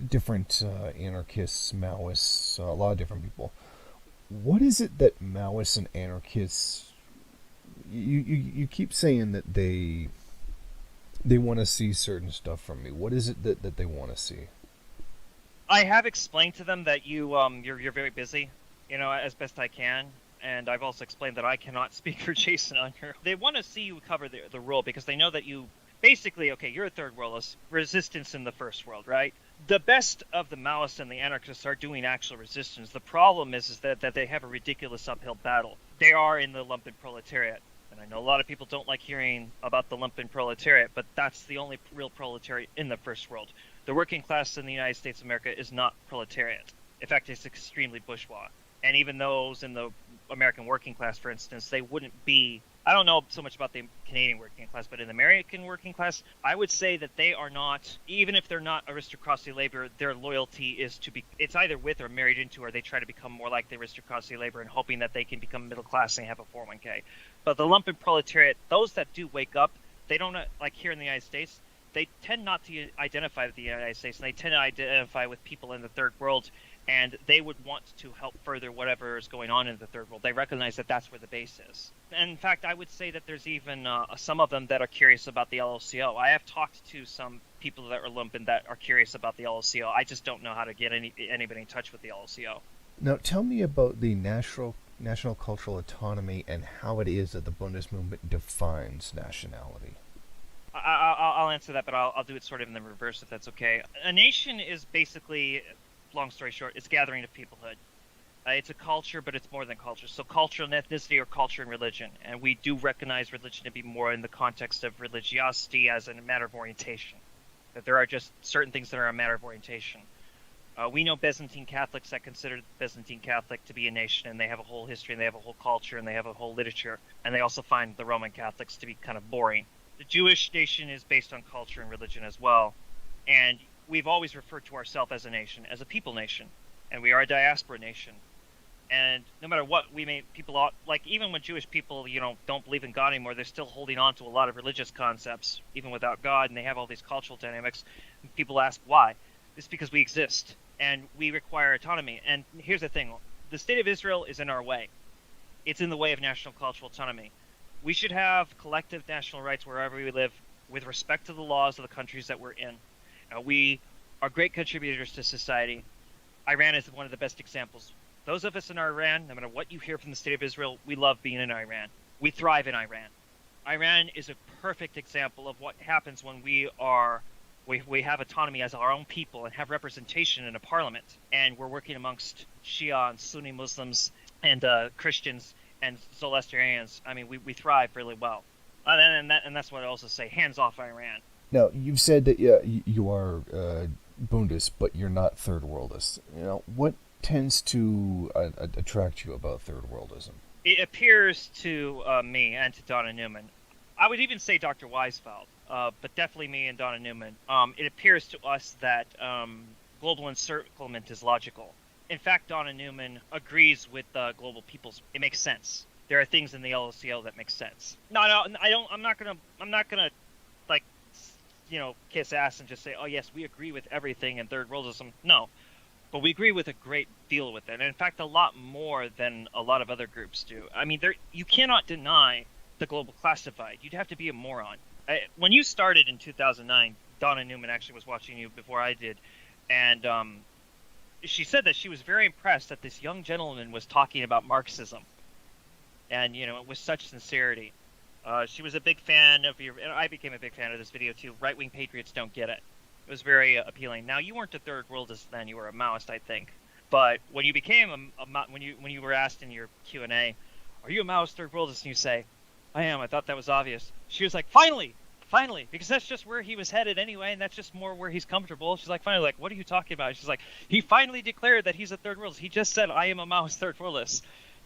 Speaker 1: different anarchists, Maoists, a lot of different people. What is it that Maoists and anarchists? You keep saying that they want to see certain stuff from me. What is it that they want to see?
Speaker 2: I have explained to them that you're very busy, as best I can, and I've also explained that I cannot speak for Jason on here. They want to see you cover the role because they know that you basically, okay, you're a third worldist, resistance in the first world, right? The best of the Maoists and the anarchists are doing actual resistance. The problem is that they have a ridiculous uphill battle. They are in the lumpen proletariat. And I know a lot of people don't like hearing about the lumpen proletariat, but that's the only real proletariat in the first world. The working class in the United States of America is not proletariat. In fact, it's extremely bourgeois. And even those in the American working class, for instance, they wouldn't be... I don't know so much about the Canadian working class, but in the American working class, I would say that they are not, even if they're not aristocracy labor, their loyalty is to be, it's either with or married into, or they try to become more like the aristocracy labor and hoping that they can become middle class and have a 401k. But the lumpen proletariat, those that do wake up, they don't, like here in the United States, they tend not to identify with the United States, and they tend to identify with people in the third world, and they would want to help further whatever is going on in the third world. They recognize that that's where the base is. And in fact, I would say that there's even some of them that are curious about the LLCO. I have talked to some people that are lumpen that are curious about the LLCO. I just don't know how to get anybody in touch with the LLCO.
Speaker 1: Now, tell me about the national cultural autonomy and how it is that the Bundist movement defines nationality.
Speaker 2: I'll answer that, but I'll do it sort of in the reverse, if that's okay. A nation is basically, long story short, it's a gathering of peoplehood. It's a culture, but it's more than culture. So culture and ethnicity are culture and religion. And we do recognize religion to be more in the context of religiosity as a matter of orientation. That there are just certain things that are a matter of orientation. We know Byzantine Catholics that consider Byzantine Catholic to be a nation, and they have a whole history, and they have a whole culture, and they have a whole literature. And they also find the Roman Catholics to be kind of boring. The Jewish nation is based on culture and religion as well. And we've always referred to ourselves as a nation, as a people nation. And we are a diaspora nation. And no matter what, people, like even when Jewish people, don't believe in God anymore, they're still holding on to a lot of religious concepts, even without God, and they have all these cultural dynamics. And people ask why. It's because we exist, and we require autonomy. And here's the thing. The state of Israel is in our way. It's in the way of national cultural autonomy. We should have collective national rights wherever we live with respect to the laws of the countries that we're in. We are great contributors to society. Iran is one of the best examples. Those of us in Iran, no matter what you hear from the state of Israel, we love being in Iran. We thrive in Iran. Iran is a perfect example of what happens when we have autonomy as our own people and have representation in a parliament. And we're working amongst Shia and Sunni Muslims and Christians and Zoroastrians. I mean, we thrive really well. And that's what I also say, hands off Iran.
Speaker 1: Now, you've said that you are Bundist, but you're not third worldist. What tends to attract you about third worldism?
Speaker 2: It appears to me and to Donna Newman. I would even say Dr. Weisfeld, but definitely me and Donna Newman. It appears to us that global encirclement is logical. In fact, Donna Newman agrees with global peoples. It makes sense. There are things in the LLCO that make sense. No, I don't. I'm not gonna like, kiss ass and just say, oh yes, we agree with everything in third worldism. No. But we agree with a great deal with it. And in fact, a lot more than a lot of other groups do. I mean, you cannot deny the global class divide. You'd have to be a moron. When you started in 2009, Donna Newman actually was watching you before I did. And she said that she was very impressed that this young gentleman was talking about Marxism. And, with such sincerity. She was a big fan of and I became a big fan of this video too. Right-wing patriots don't get it. It was very appealing. Now, you weren't a third worldist then; you were a Maoist, I think. But when you became when you were asked in your Q&A, "Are you a Maoist third worldist?" and you say, "I am," I thought that was obvious. She was like, "Finally, because that's just where he was headed anyway, and that's just more where he's comfortable." She's like, "Finally, what are you talking about?" She's like, "He finally declared that he's a third worldist. He just said I am a Maoist third worldist."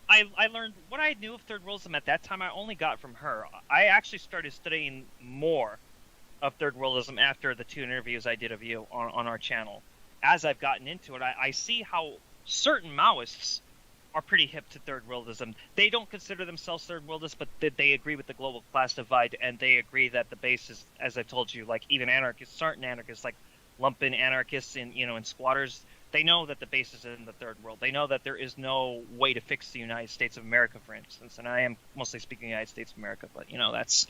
Speaker 2: I learned what I knew of third worldism at that time. I only got from her. I actually started studying more of third worldism after the 2 interviews I did of you on our channel. As I've gotten into it, I see how certain Maoists are pretty hip to third worldism. They don't consider themselves third worldists, but they agree with the global class divide, and they agree that the base is, as I told you, like even anarchists, certain anarchists, like lumpen anarchists in squatters, they know that the base is in the third world. They know that there is no way to fix the United States of America, for instance. And I am mostly speaking United States of America, but that's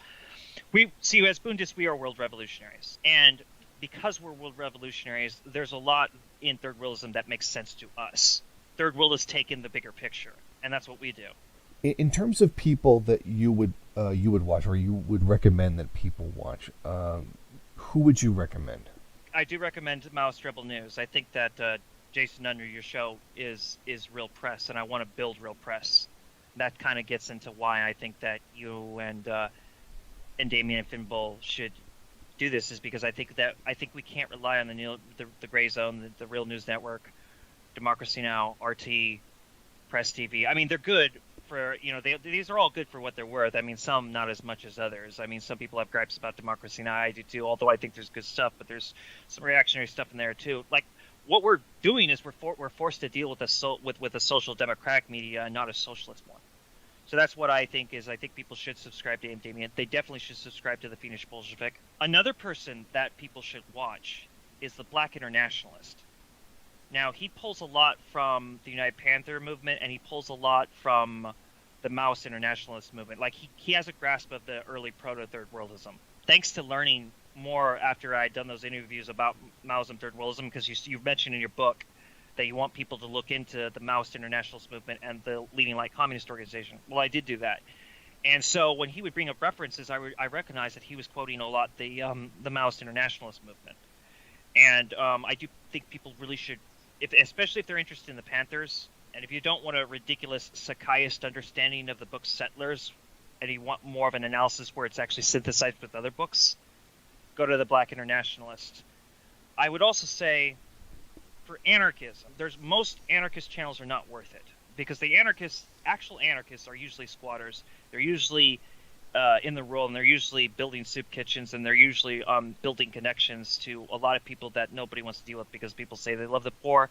Speaker 2: we see as Bundists, we are world revolutionaries, and because we're world revolutionaries, there's a lot in third worldism that makes sense to us. Third world has taken the bigger picture, and that's what we do.
Speaker 1: In terms of people that you would watch, or you would recommend that people watch, who would you recommend?
Speaker 2: I do recommend Maoist Rebel News. I think that Jason, under your show is real press, and I want to build real press. That kind of gets into why I think that you and Damien and Finbull should do this, is because I think we can't rely on the Gray Zone, the Real News Network, Democracy Now, RT, Press TV. I mean, they're good for these are all good for what they're worth. I mean, some not as much as others. I mean, some people have gripes about Democracy Now. I do too, although I think there's good stuff, but there's some reactionary stuff in there too. Like, what we're doing is we're forced to deal with a social democratic media and not a socialist one. So that's what I think is. I think people should subscribe to Damien. They definitely should subscribe to the Finnish Bolshevik. Another person that people should watch is the Black Internationalist. Now, he pulls a lot from the United Panther movement, and he pulls a lot from the Maoist Internationalist movement. Like, he has a grasp of the early proto-third worldism. Thanks to learning more after I'd done those interviews about Maoism, third worldism, because you've mentioned in your book that you want people to look into the Maoist Internationalist movement and the Leading Light Communist Organization. Well, I did do that. And so when he would bring up references, I recognized that he was quoting a lot the Maoist Internationalist movement. And I do think people really should, especially if they're interested in the Panthers, and if you don't want a ridiculous Sakaiist understanding of the book Settlers, and you want more of an analysis where it's actually synthesized with other books, go to the Black Internationalist. I would also say, for anarchism, most anarchist channels are not worth it, because the actual anarchists are usually squatters. They're usually in the rural, and they're usually building soup kitchens, and they're usually building connections to a lot of people that nobody wants to deal with, because people say they love the poor,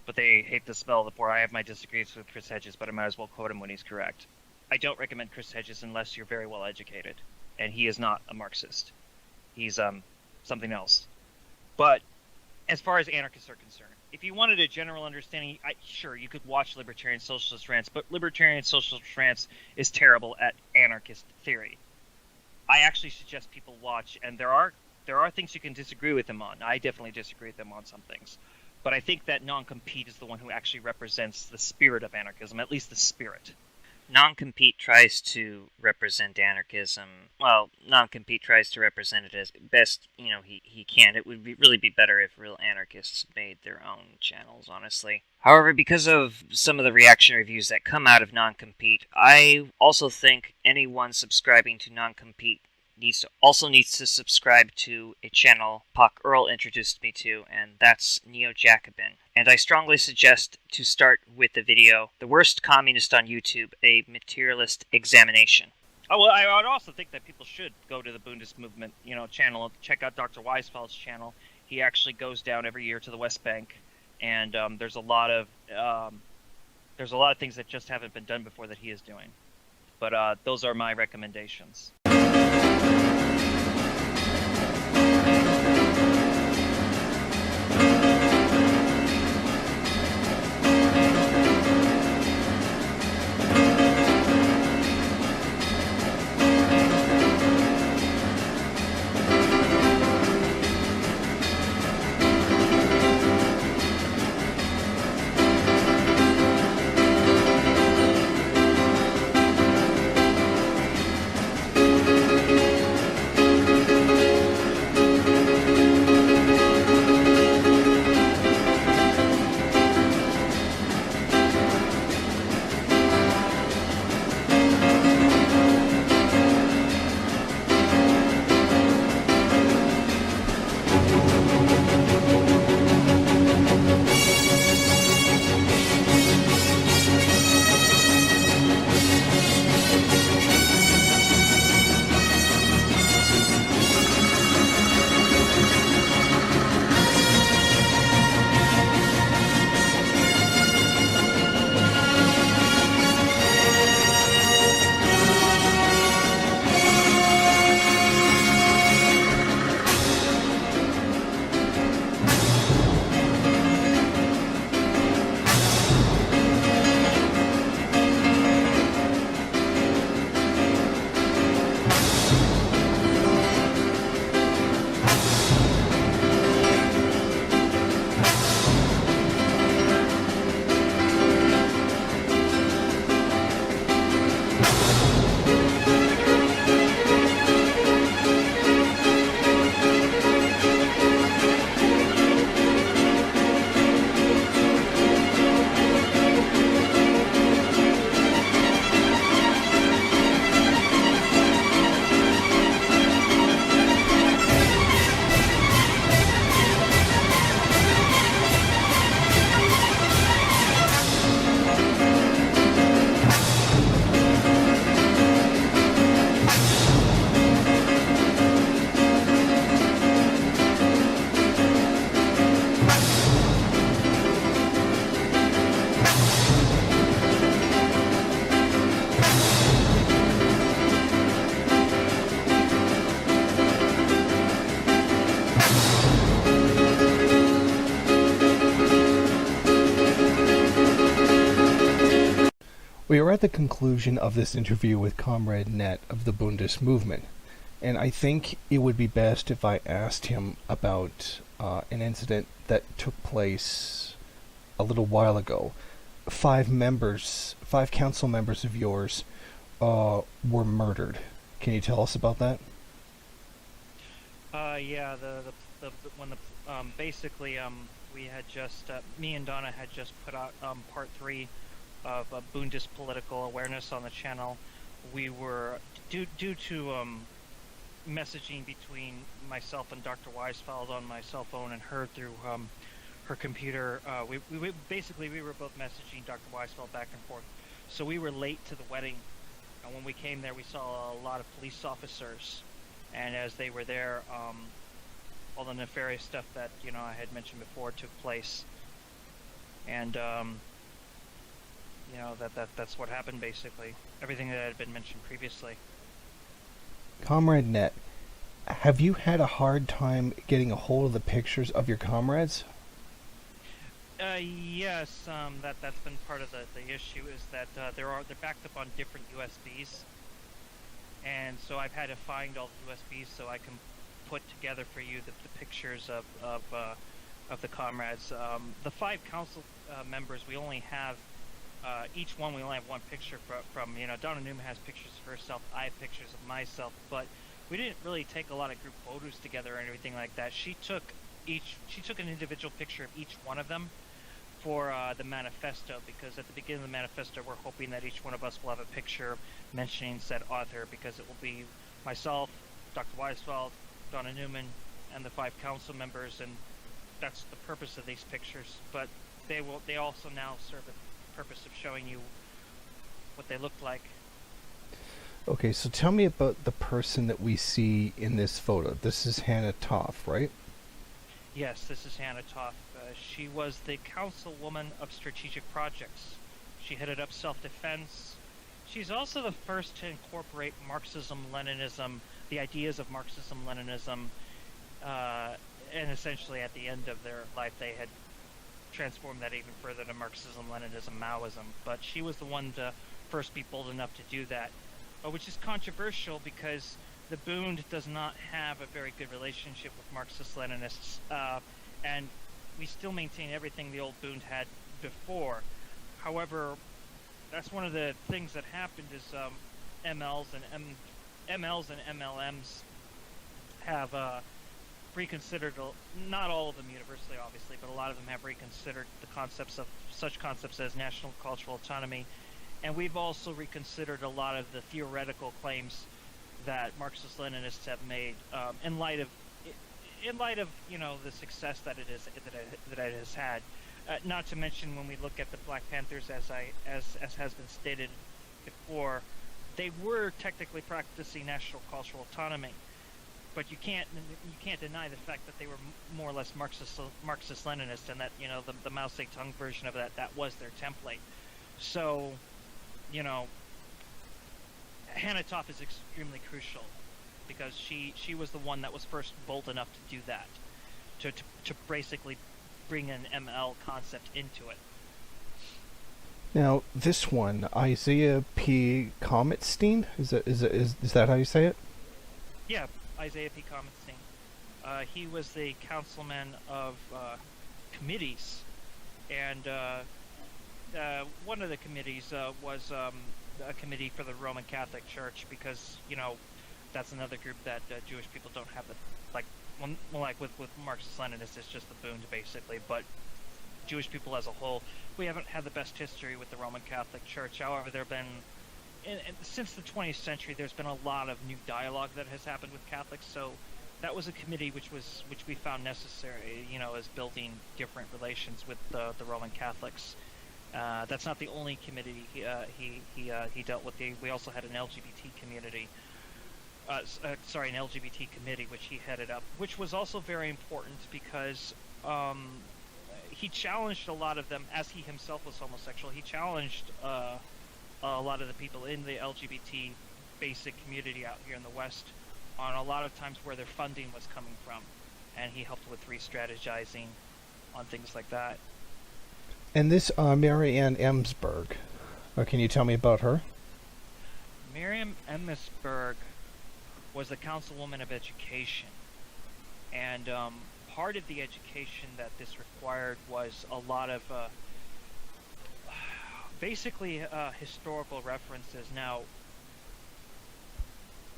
Speaker 2: but they hate the smell of the poor. I have my disagreements with Chris Hedges, but I might as well quote him when he's correct. I don't recommend Chris Hedges unless you're very well educated, and he is not a Marxist. He's something else. But as far as anarchists are concerned, if you wanted a general understanding, sure, you could watch Libertarian Socialist Rants, but Libertarian Socialist Rants is terrible at anarchist theory. I actually suggest people watch, and there are things you can disagree with him on. I definitely disagree with him on some things. But I think that Non-Compete is the one who actually represents the spirit of anarchism, at least the spirit.
Speaker 3: Non-Compete tries to represent anarchism. Well, Non-Compete tries to represent it as best, he can. It would really be better if real anarchists made their own channels, honestly. However, because of some of the reactionary views that come out of Non-Compete, I also think anyone subscribing to Non-Compete needs to subscribe to a channel Puck Earl introduced me to, and that's Neo-Jacobin. And I strongly suggest to start with the video, The Worst Communist on YouTube, a Materialist Examination.
Speaker 2: Oh, well, I would also think that people should go to the Bundist Movement, channel, check out Dr. Weisfeld's channel. He actually goes down every year to the West Bank, and there's a lot of things that just haven't been done before that he is doing. But those are my recommendations.
Speaker 1: We are at the conclusion of this interview with Comrade Net of the Bundist movement, and I think it would be best if I asked him about an incident that took place a little while ago. 5 council members of yours were murdered. Can you tell us about that?
Speaker 2: Yeah, the when the basically we had just me and Donna had just put out part 3 of Bundist political awareness on the channel. We were due to messaging between myself and Dr. Weisfeld on my cell phone and her through her computer. We were both messaging Dr. Weisfeld back and forth. So we were late to the wedding, and when we came there, we saw a lot of police officers. And as they were there, all the nefarious stuff that I had mentioned before took place. And that's what happened basically. Everything that had been mentioned previously.
Speaker 1: Comrade Net, have you had a hard time getting a hold of the pictures of your comrades?
Speaker 2: Yes, that's been part of the issue is that they're backed up on different USBs, and so I've had to find all the USBs so I can put together for you the pictures of the comrades. The 5 council members, we only have each one. We only have one picture from Donna Newman has pictures of herself. I have pictures of myself, but we didn't really take a lot of group photos together or anything like that. She took an individual picture of each one of them for the manifesto, because at the beginning of the manifesto we're hoping that each one of us will have a picture mentioning said author, because it will be myself, Dr. Weisfeld, Donna Newman, and the 5 council members, and that's the purpose of these pictures. But they also now serve the purpose of showing you what they look like.
Speaker 1: Okay, so tell me about the person that we see in this photo. This is Hannah Toff, right?
Speaker 2: Yes, this is Hannah Toff. She was the councilwoman of strategic projects. She headed up self-defense. She's also the first to incorporate Marxism-Leninism, the ideas of Marxism-Leninism, and essentially at the end of their life they had transformed that even further to Marxism-Leninism, Maoism. But she was the one to first be bold enough to do that, which is controversial because the Bund does not have a very good relationship with Marxist-Leninists, and we still maintain everything the old Bund had before. However, that's one of the things that happened is MLs and MLMs have reconsidered, not all of them universally obviously, but a lot of them have reconsidered the concepts of such concepts as national cultural autonomy, and we've also reconsidered a lot of the theoretical claims that Marxist-Leninists have made in light of the success that it has had. Not to mention when we look at the Black Panthers, as has been stated before, they were technically practicing national cultural autonomy, but you can't deny the fact that they were more or less Marxist-Leninists, and that the Mao Zedong version of that was their template. So Hannah Toff is extremely crucial because she was the one that was first bold enough to do that, to basically bring an ML concept into it.
Speaker 1: Now, this one, Isaiah P. Cometstein, is that how you say it?
Speaker 2: Yeah, Isaiah P. Cometstein. He was the councilman of committees, and one of the committees was a committee for the Roman Catholic Church, because that's another group that Jewish people don't have with Marxist-Leninists, it's just the Bund basically, but Jewish people as a whole, we haven't had the best history with the Roman Catholic Church. However, there have been, since the 20th century, there's been a lot of new dialogue that has happened with Catholics, so that was a committee which we found necessary, as building different relations with the Roman Catholics. That's not the only committee he dealt with. We also had an LGBT community. An LGBT committee, which he headed up, which was also very important because he challenged a lot of them, as he himself was homosexual. He challenged a lot of the people in the LGBT basic community out here in the West on a lot of times where their funding was coming from, and he helped with re-strategizing on things like that.
Speaker 1: And this Mary Ann Emsberg, Or can you tell me about her?
Speaker 2: Miriam Emmisberg was the councilwoman of education, and part of the education that this required was a lot of basically historical references. Now,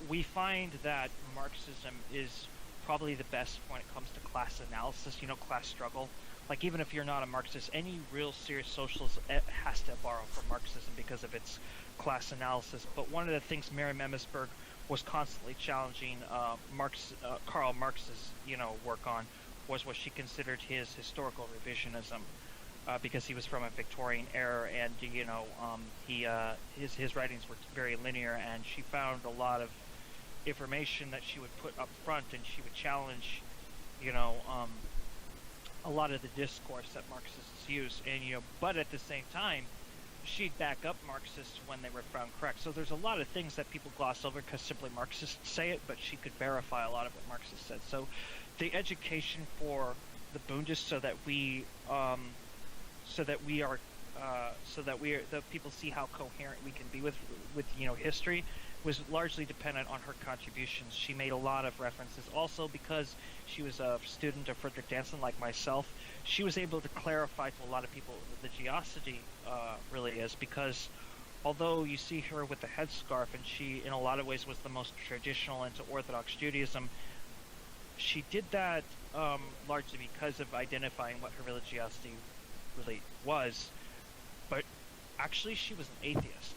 Speaker 2: we find that Marxism is probably the best when it comes to class analysis, class struggle. Like, even if you're not a Marxist, any real serious socialist has to borrow from Marxism because of its class analysis. But one of the things Miriam Emmisberg was constantly challenging Karl Marx's, work on was what she considered his historical revisionism, because he was from a Victorian era, and his writings were very linear, and she found a lot of information that she would put up front, and she would challenge, a lot of the discourse that Marxists use, and but at the same time, she'd back up Marxists when they were found correct. So there's a lot of things that people gloss over because simply Marxists say it, but she could verify a lot of what Marxists said. So the education for the Bundists, so that people see how coherent we can be with history, was largely dependent on her contributions. She made a lot of references. Also, because she was a student of Frederick Danson, like myself, she was able to clarify to a lot of people what religiosity really is, because although you see her with the headscarf, and she, in a lot of ways, was the most traditional into Orthodox Judaism, she did that largely because of identifying what her religiosity really was. But actually, she was an atheist.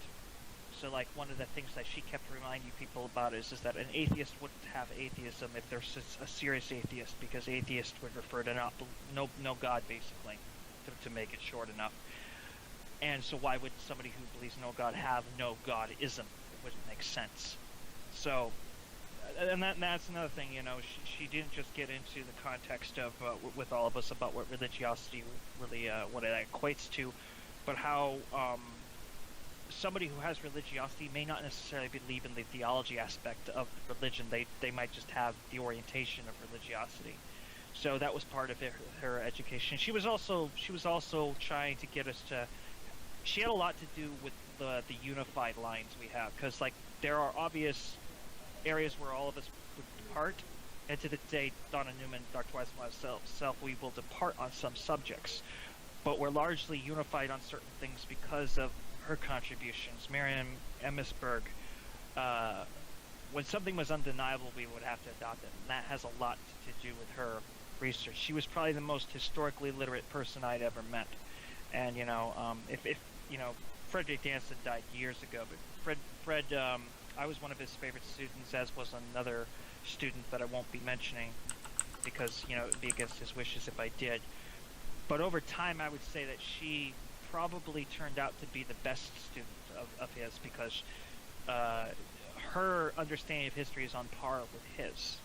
Speaker 2: So, like, one of the things that she kept reminding people about is that an atheist wouldn't have atheism if there's a serious atheist, because atheist would refer to no God, basically, to make it short enough. And so why would somebody who believes no God have no Godism? It wouldn't make sense. So, and that's another thing, she didn't just get into the context of, with all of us, about what religiosity really, what it equates to, but how somebody who has religiosity may not necessarily believe in the theology aspect of religion. They might just have the orientation of religiosity. So that was part of her education. She was also trying to get us to. She had a lot to do with the unified lines we have, because like there are obvious areas where all of us would depart, and to this day, Donna Newman, Dr. Weiss, and myself, we will depart on some subjects, but we're largely unified on certain things because of her contributions. Miriam Emmisberg, when something was undeniable, we would have to adopt it, and that has a lot to do with her research. She was probably the most historically literate person I'd ever met, and if Frederick Danson died years ago, but Fred, I was one of his favorite students, as was another student that I won't be mentioning because it would be against his wishes if I did. But over time, I would say that she probably turned out to be the best student of his, because her understanding of history is on par with his.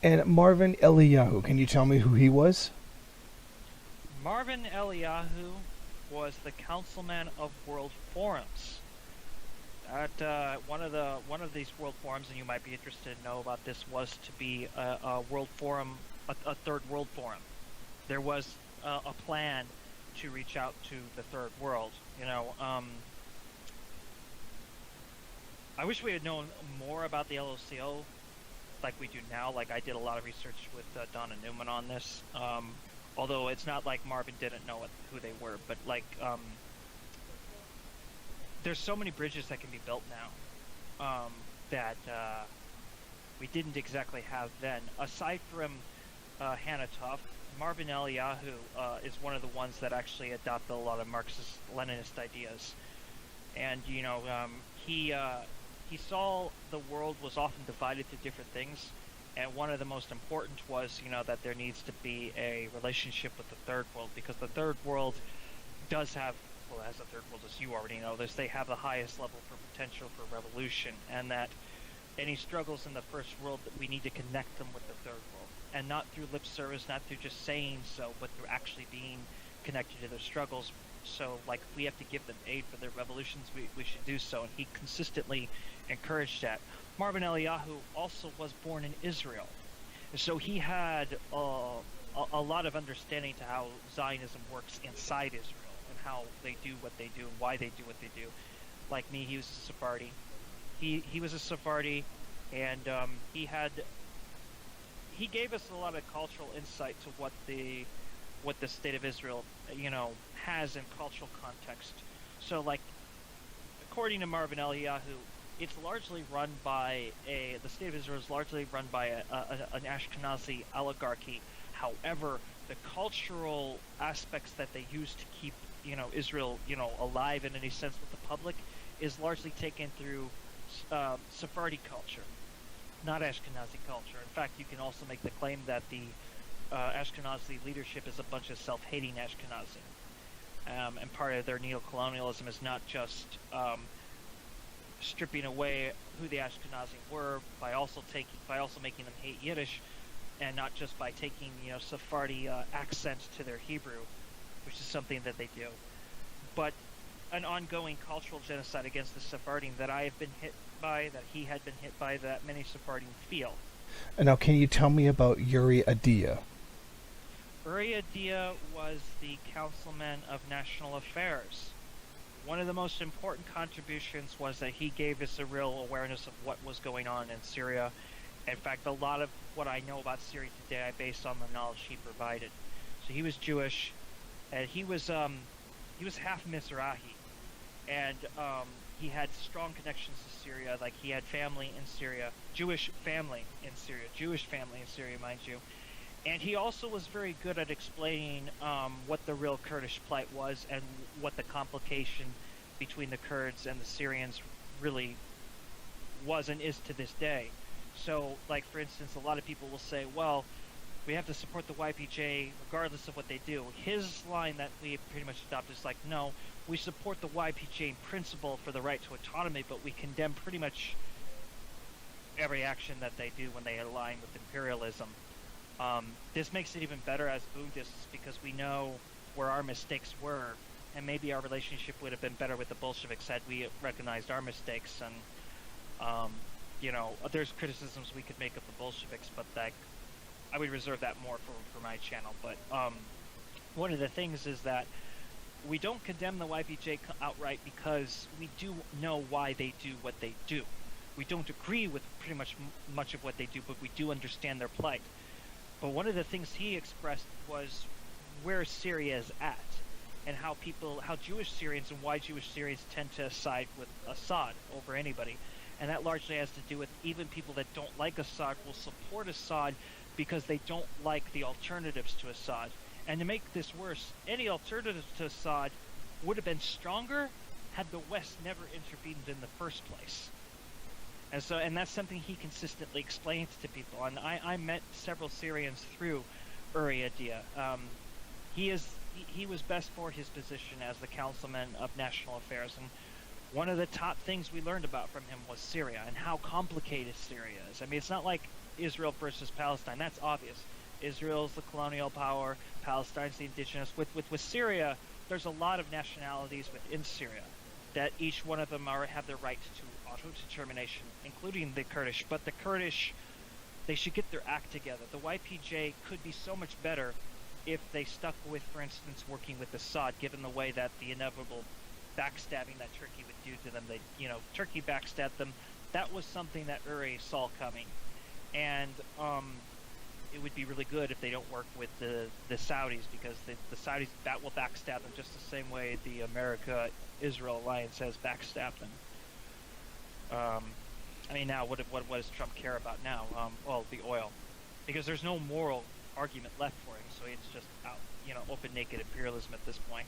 Speaker 1: And Marvin Eliyahu, can you tell me who he was?
Speaker 2: Marvin Eliyahu was the councilman of World Forums. At one of these World Forums, and you might be interested to know about this, was to be a World Forum, a Third World Forum. There was a plan to reach out to the Third World. I wish we had known more about the LOCO like we do now. Like, I did a lot of research with Donna Newman on this. Although it's not like Marvin didn't know who they were, but like there's so many bridges that can be built now that we didn't exactly have then. Aside from Hannah Tuff, Marvin Eliyahu is one of the ones that actually adopted a lot of Marxist-Leninist ideas, and he saw the world was often divided to different things, and one of the most important was that there needs to be a relationship with the Third World, because the Third World does have, well, as the Third World, as you already know, they have the highest level for potential for revolution, and that any struggles in the First World, that we need to connect them with the Third World, and not through lip service, not through just saying so, but through actually being connected to their struggles. So, like, if we have to give them aid for their revolutions, we should do so, and he consistently encouraged that. Marvin Eliyahu also was born in Israel, so he had a lot of understanding to how Zionism works inside Israel. and how they do what they do and why they do what they do. Like me, he was a Sephardi. He was a Sephardi, and he gave us a lot of cultural insight to what the state of Israel, has in cultural context. So, like, according to Marvin Eliyahu, it's largely run by the state of Israel is largely run by an Ashkenazi oligarchy. However, the cultural aspects that they use to keep, Israel, alive in any sense with the public, is largely taken through Sephardi culture, not Ashkenazi culture. In fact, you can also make the claim that the Ashkenazi leadership is a bunch of self-hating Ashkenazi. And part of their neo-colonialism is not just stripping away who the Ashkenazi were by also making them hate Yiddish, and not just by taking Sephardi accents to their Hebrew, which is something that they do, but an ongoing cultural genocide against the Sephardim that I have been hit by, that he had been hit by, that many Sephardim feel.
Speaker 1: And now, can you tell me about Uri Adia?
Speaker 2: Uri Adia was the councilman of national affairs. One of the most important contributions was that he gave us a real awareness of what was going on in Syria. In fact, a lot of what I know about Syria today I based on the knowledge he provided. So he was Jewish, and he was half Mizrahi, and he had strong connections to Syria. Like, he had family in Syria, Jewish family in Syria, mind you. And he also was very good at explaining what the real Kurdish plight was and what the complication between the Kurds and the Syrians really was and is to this day. So, like, for instance, a lot of people will say, well, we have to support the YPJ regardless of what they do. His line that we pretty much adopted is like, no, we support the YPJ in principle for the right to autonomy, but we condemn pretty much every action that they do when they align with imperialism. This makes it even better as Buddhists because we know where our mistakes were, and maybe our relationship would have been better with the Bolsheviks had we recognized our mistakes. And there's criticisms we could make of the Bolsheviks, but that I would reserve that more for my channel. But one of the things is that we don't condemn the YPJ outright because we do know why they do what they do. We don't agree with pretty much of what they do, but we do understand their plight. But one of the things he expressed was where Syria is at, and how Jewish Syrians and why Jewish Syrians tend to side with Assad over anybody. And that largely has to do with even people that don't like Assad will support Assad because they don't like the alternatives to Assad. And to make this worse, any alternative to Assad would have been stronger had the West never intervened in the first place. And that's something he consistently explains to people. And I met several Syrians through Uri Adia. He was best for his position as the councilman of national affairs. And one of the top things we learned about from him was Syria and how complicated Syria is. I mean, it's not like Israel versus Palestine. That's obvious. Israel's the colonial power. Palestine's the indigenous. With Syria, there's a lot of nationalities within Syria that each one of them have the right to autodetermination, including the Kurdish. But the Kurdish, they should get their act together. The YPJ could be so much better if they stuck with, for instance, working with Assad, given the way that the inevitable backstabbing that Turkey would do to them. Turkey backstabbed them. That was something that Uri saw coming. And it would be really good if they don't work with the Saudis, because the Saudis, that will backstab them just the same way the America-Israel alliance has backstabbed them. Now, what does Trump care about now? The oil. Because there's no moral argument left for him, so it's just out, open, naked imperialism at this point.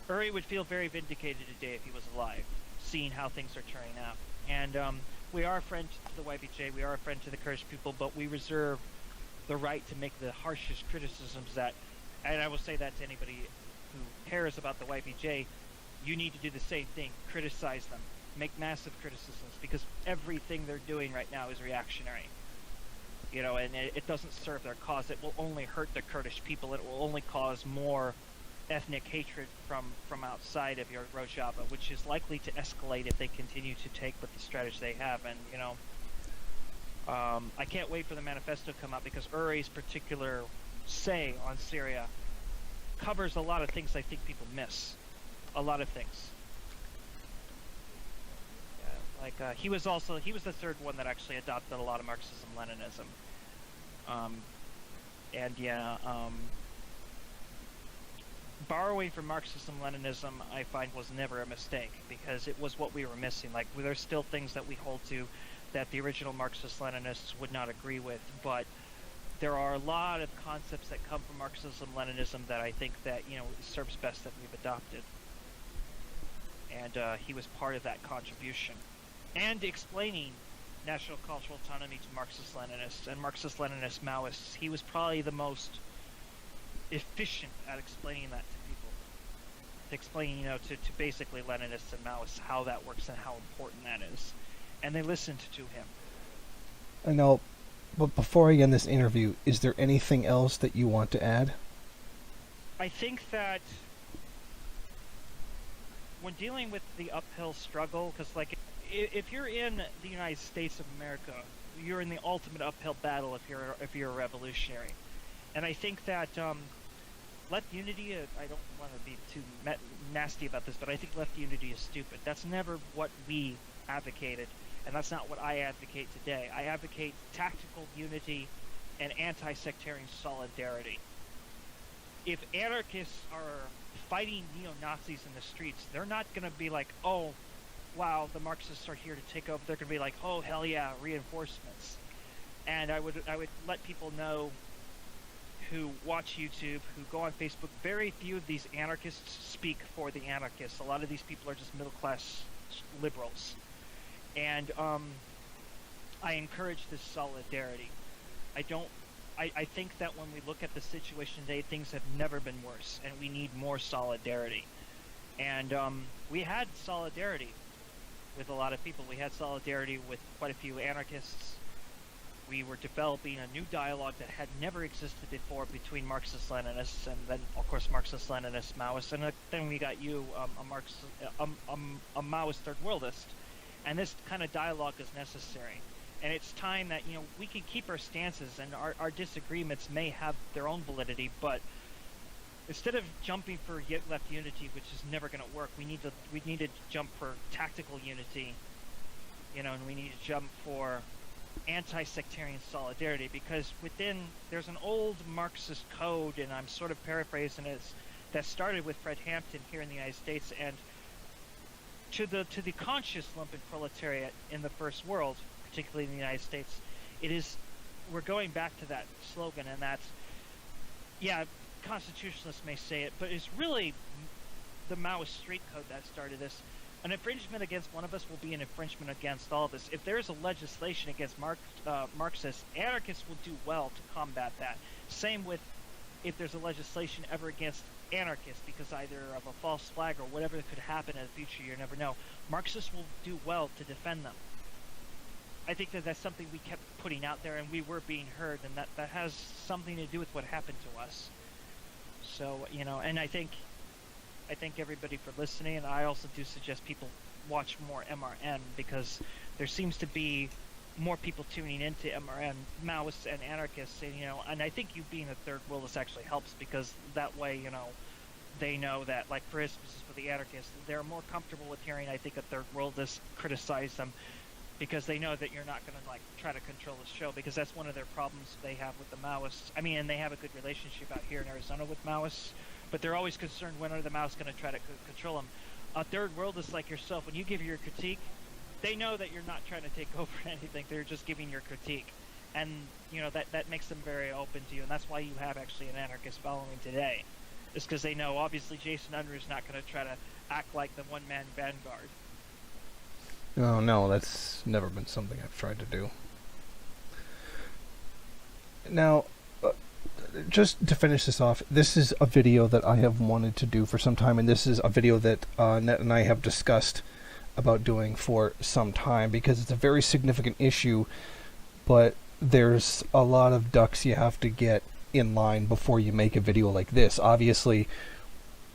Speaker 2: Uri would feel very vindicated today if he was alive, seeing how things are turning out. And we are a friend to the YPJ, we are a friend to the Kurdish people, but we reserve the right to make the harshest criticisms and I will say that to anybody who cares about the YPJ, you need to do the same thing, criticize them, make massive criticisms, because everything they're doing right now is reactionary. And it doesn't serve their cause. It will only hurt the Kurdish people. It will only cause more ethnic hatred from outside of your Rojava, which is likely to escalate if they continue to take with the strategy they have. And I can't wait for the manifesto to come out, because Uri's particular say on Syria covers a lot of things I think people miss. A lot of things. He was the third one that actually adopted a lot of Marxism-Leninism. Borrowing from Marxism-Leninism, I find, was never a mistake, because it was what we were missing. Like, there's still things that we hold to that the original Marxist-Leninists would not agree with, but there are a lot of concepts that come from Marxism-Leninism that I think that, it serves best that we've adopted. And he was part of that contribution. And explaining national cultural autonomy to Marxist-Leninists and Marxist-Leninist Maoists, he was probably the most efficient at explaining that to people. To explain, to basically Leninists and Maoists how that works and how important that is. And they listened to him.
Speaker 1: I know, but before I end this interview, is there anything else that you want to add?
Speaker 2: I think that when dealing with the uphill struggle, because if you're in the United States of America, you're in the ultimate uphill battle if you're a revolutionary. And I think that left unity, I don't want to be too nasty about this, but I think left unity is stupid. That's never what we advocated, and that's not what I advocate today. I advocate tactical unity and anti-sectarian solidarity. If anarchists are fighting neo-Nazis in the streets, they're not going to be like, oh, wow, the Marxists are here to take over. They're going to be like, oh, hell yeah, reinforcements. And I would let people know who watch YouTube, who go on Facebook, very few of these anarchists speak for the anarchists. A lot of these people are just middle-class liberals. And I encourage this solidarity. I think that when we look at the situation today, things have never been worse, and we need more solidarity. And we had solidarity with a lot of people. We had solidarity with quite a few anarchists. We were developing a new dialogue that had never existed before between Marxist-Leninists and then, of course, Marxist-Leninist Maoists. And then we got you, a Maoist third worldist. And this kind of dialogue is necessary. And it's time that, we can keep our stances, and our disagreements may have their own validity, but instead of jumping for left unity, which is never going to work, we need to jump for tactical unity, and we need to jump for anti-sectarian solidarity, because there's an old Marxist code, and I'm sort of paraphrasing it, that started with Fred Hampton here in the United States, and to the conscious lumpen proletariat in the first world, particularly in the United States, we're going back to that slogan, and that's, constitutionalists may say it, but it's really the Maoist street code that started this. An infringement against one of us will be an infringement against all of us. If there is a legislation against Marxists, anarchists will do well to combat that. Same with if there's a legislation ever against anarchists, because either of a false flag or whatever could happen in the future, you never know. Marxists will do well to defend them. I think that's something we kept putting out there, and we were being heard, and that has something to do with what happened to us. So, and I thank everybody for listening, and I also do suggest people watch more MRN, because there seems to be more people tuning into MRN, Maoists and anarchists, and I think you being a third worldist actually helps, because that way, they know that, like, for instance, for the anarchists, they're more comfortable with hearing, I think, a third worldist criticize them, because they know that you're not going to, try to control the show, because that's one of their problems they have with the Maoists. I mean, and they have a good relationship out here in Arizona with Maoists, but they're always concerned when are the Maoists going to try to control them. A third worldist like yourself, when you give your critique, they know that you're not trying to take over anything. They're just giving your critique. And, that makes them very open to you, and that's why you have actually an anarchist following today. It's because they know, obviously, Jason Unruh is not going to try to act like the one-man vanguard.
Speaker 1: Oh, no, that's never been something I've tried to do. Now, just to finish this off, this is a video that I have wanted to do for some time, and this is a video that Net and I have discussed about doing for some time, because it's a very significant issue, but there's a lot of ducks you have to get in line before you make a video like this. Obviously,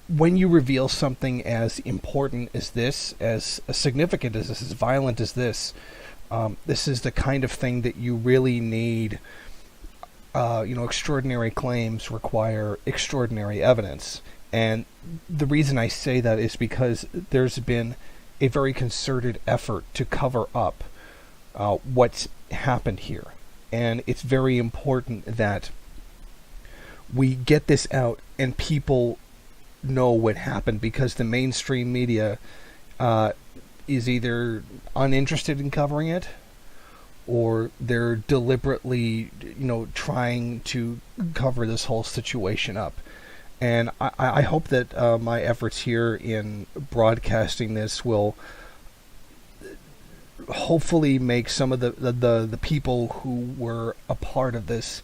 Speaker 1: when you reveal something as important as this, as significant as this, as violent as this, this is the kind of thing that you really need extraordinary claims require extraordinary evidence. And the reason I say that is because there's been a very concerted effort to cover up what's happened here. And it's very important that we get this out and people know what happened, because the mainstream media is either uninterested in covering it, or they're deliberately, trying to cover this whole situation up. And I hope that my efforts here in broadcasting this will hopefully make some of the people who were a part of this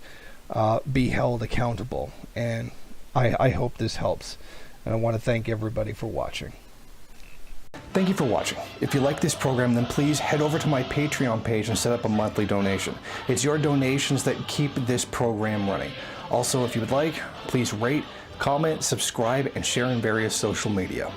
Speaker 1: be held accountable. And I hope this helps. And I want to thank everybody for watching. Thank you for watching. If you like this program, then please head over to my Patreon page and set up a monthly donation. It's your donations that keep this program running. Also, if you would like, please rate, comment, subscribe, and share in various social media.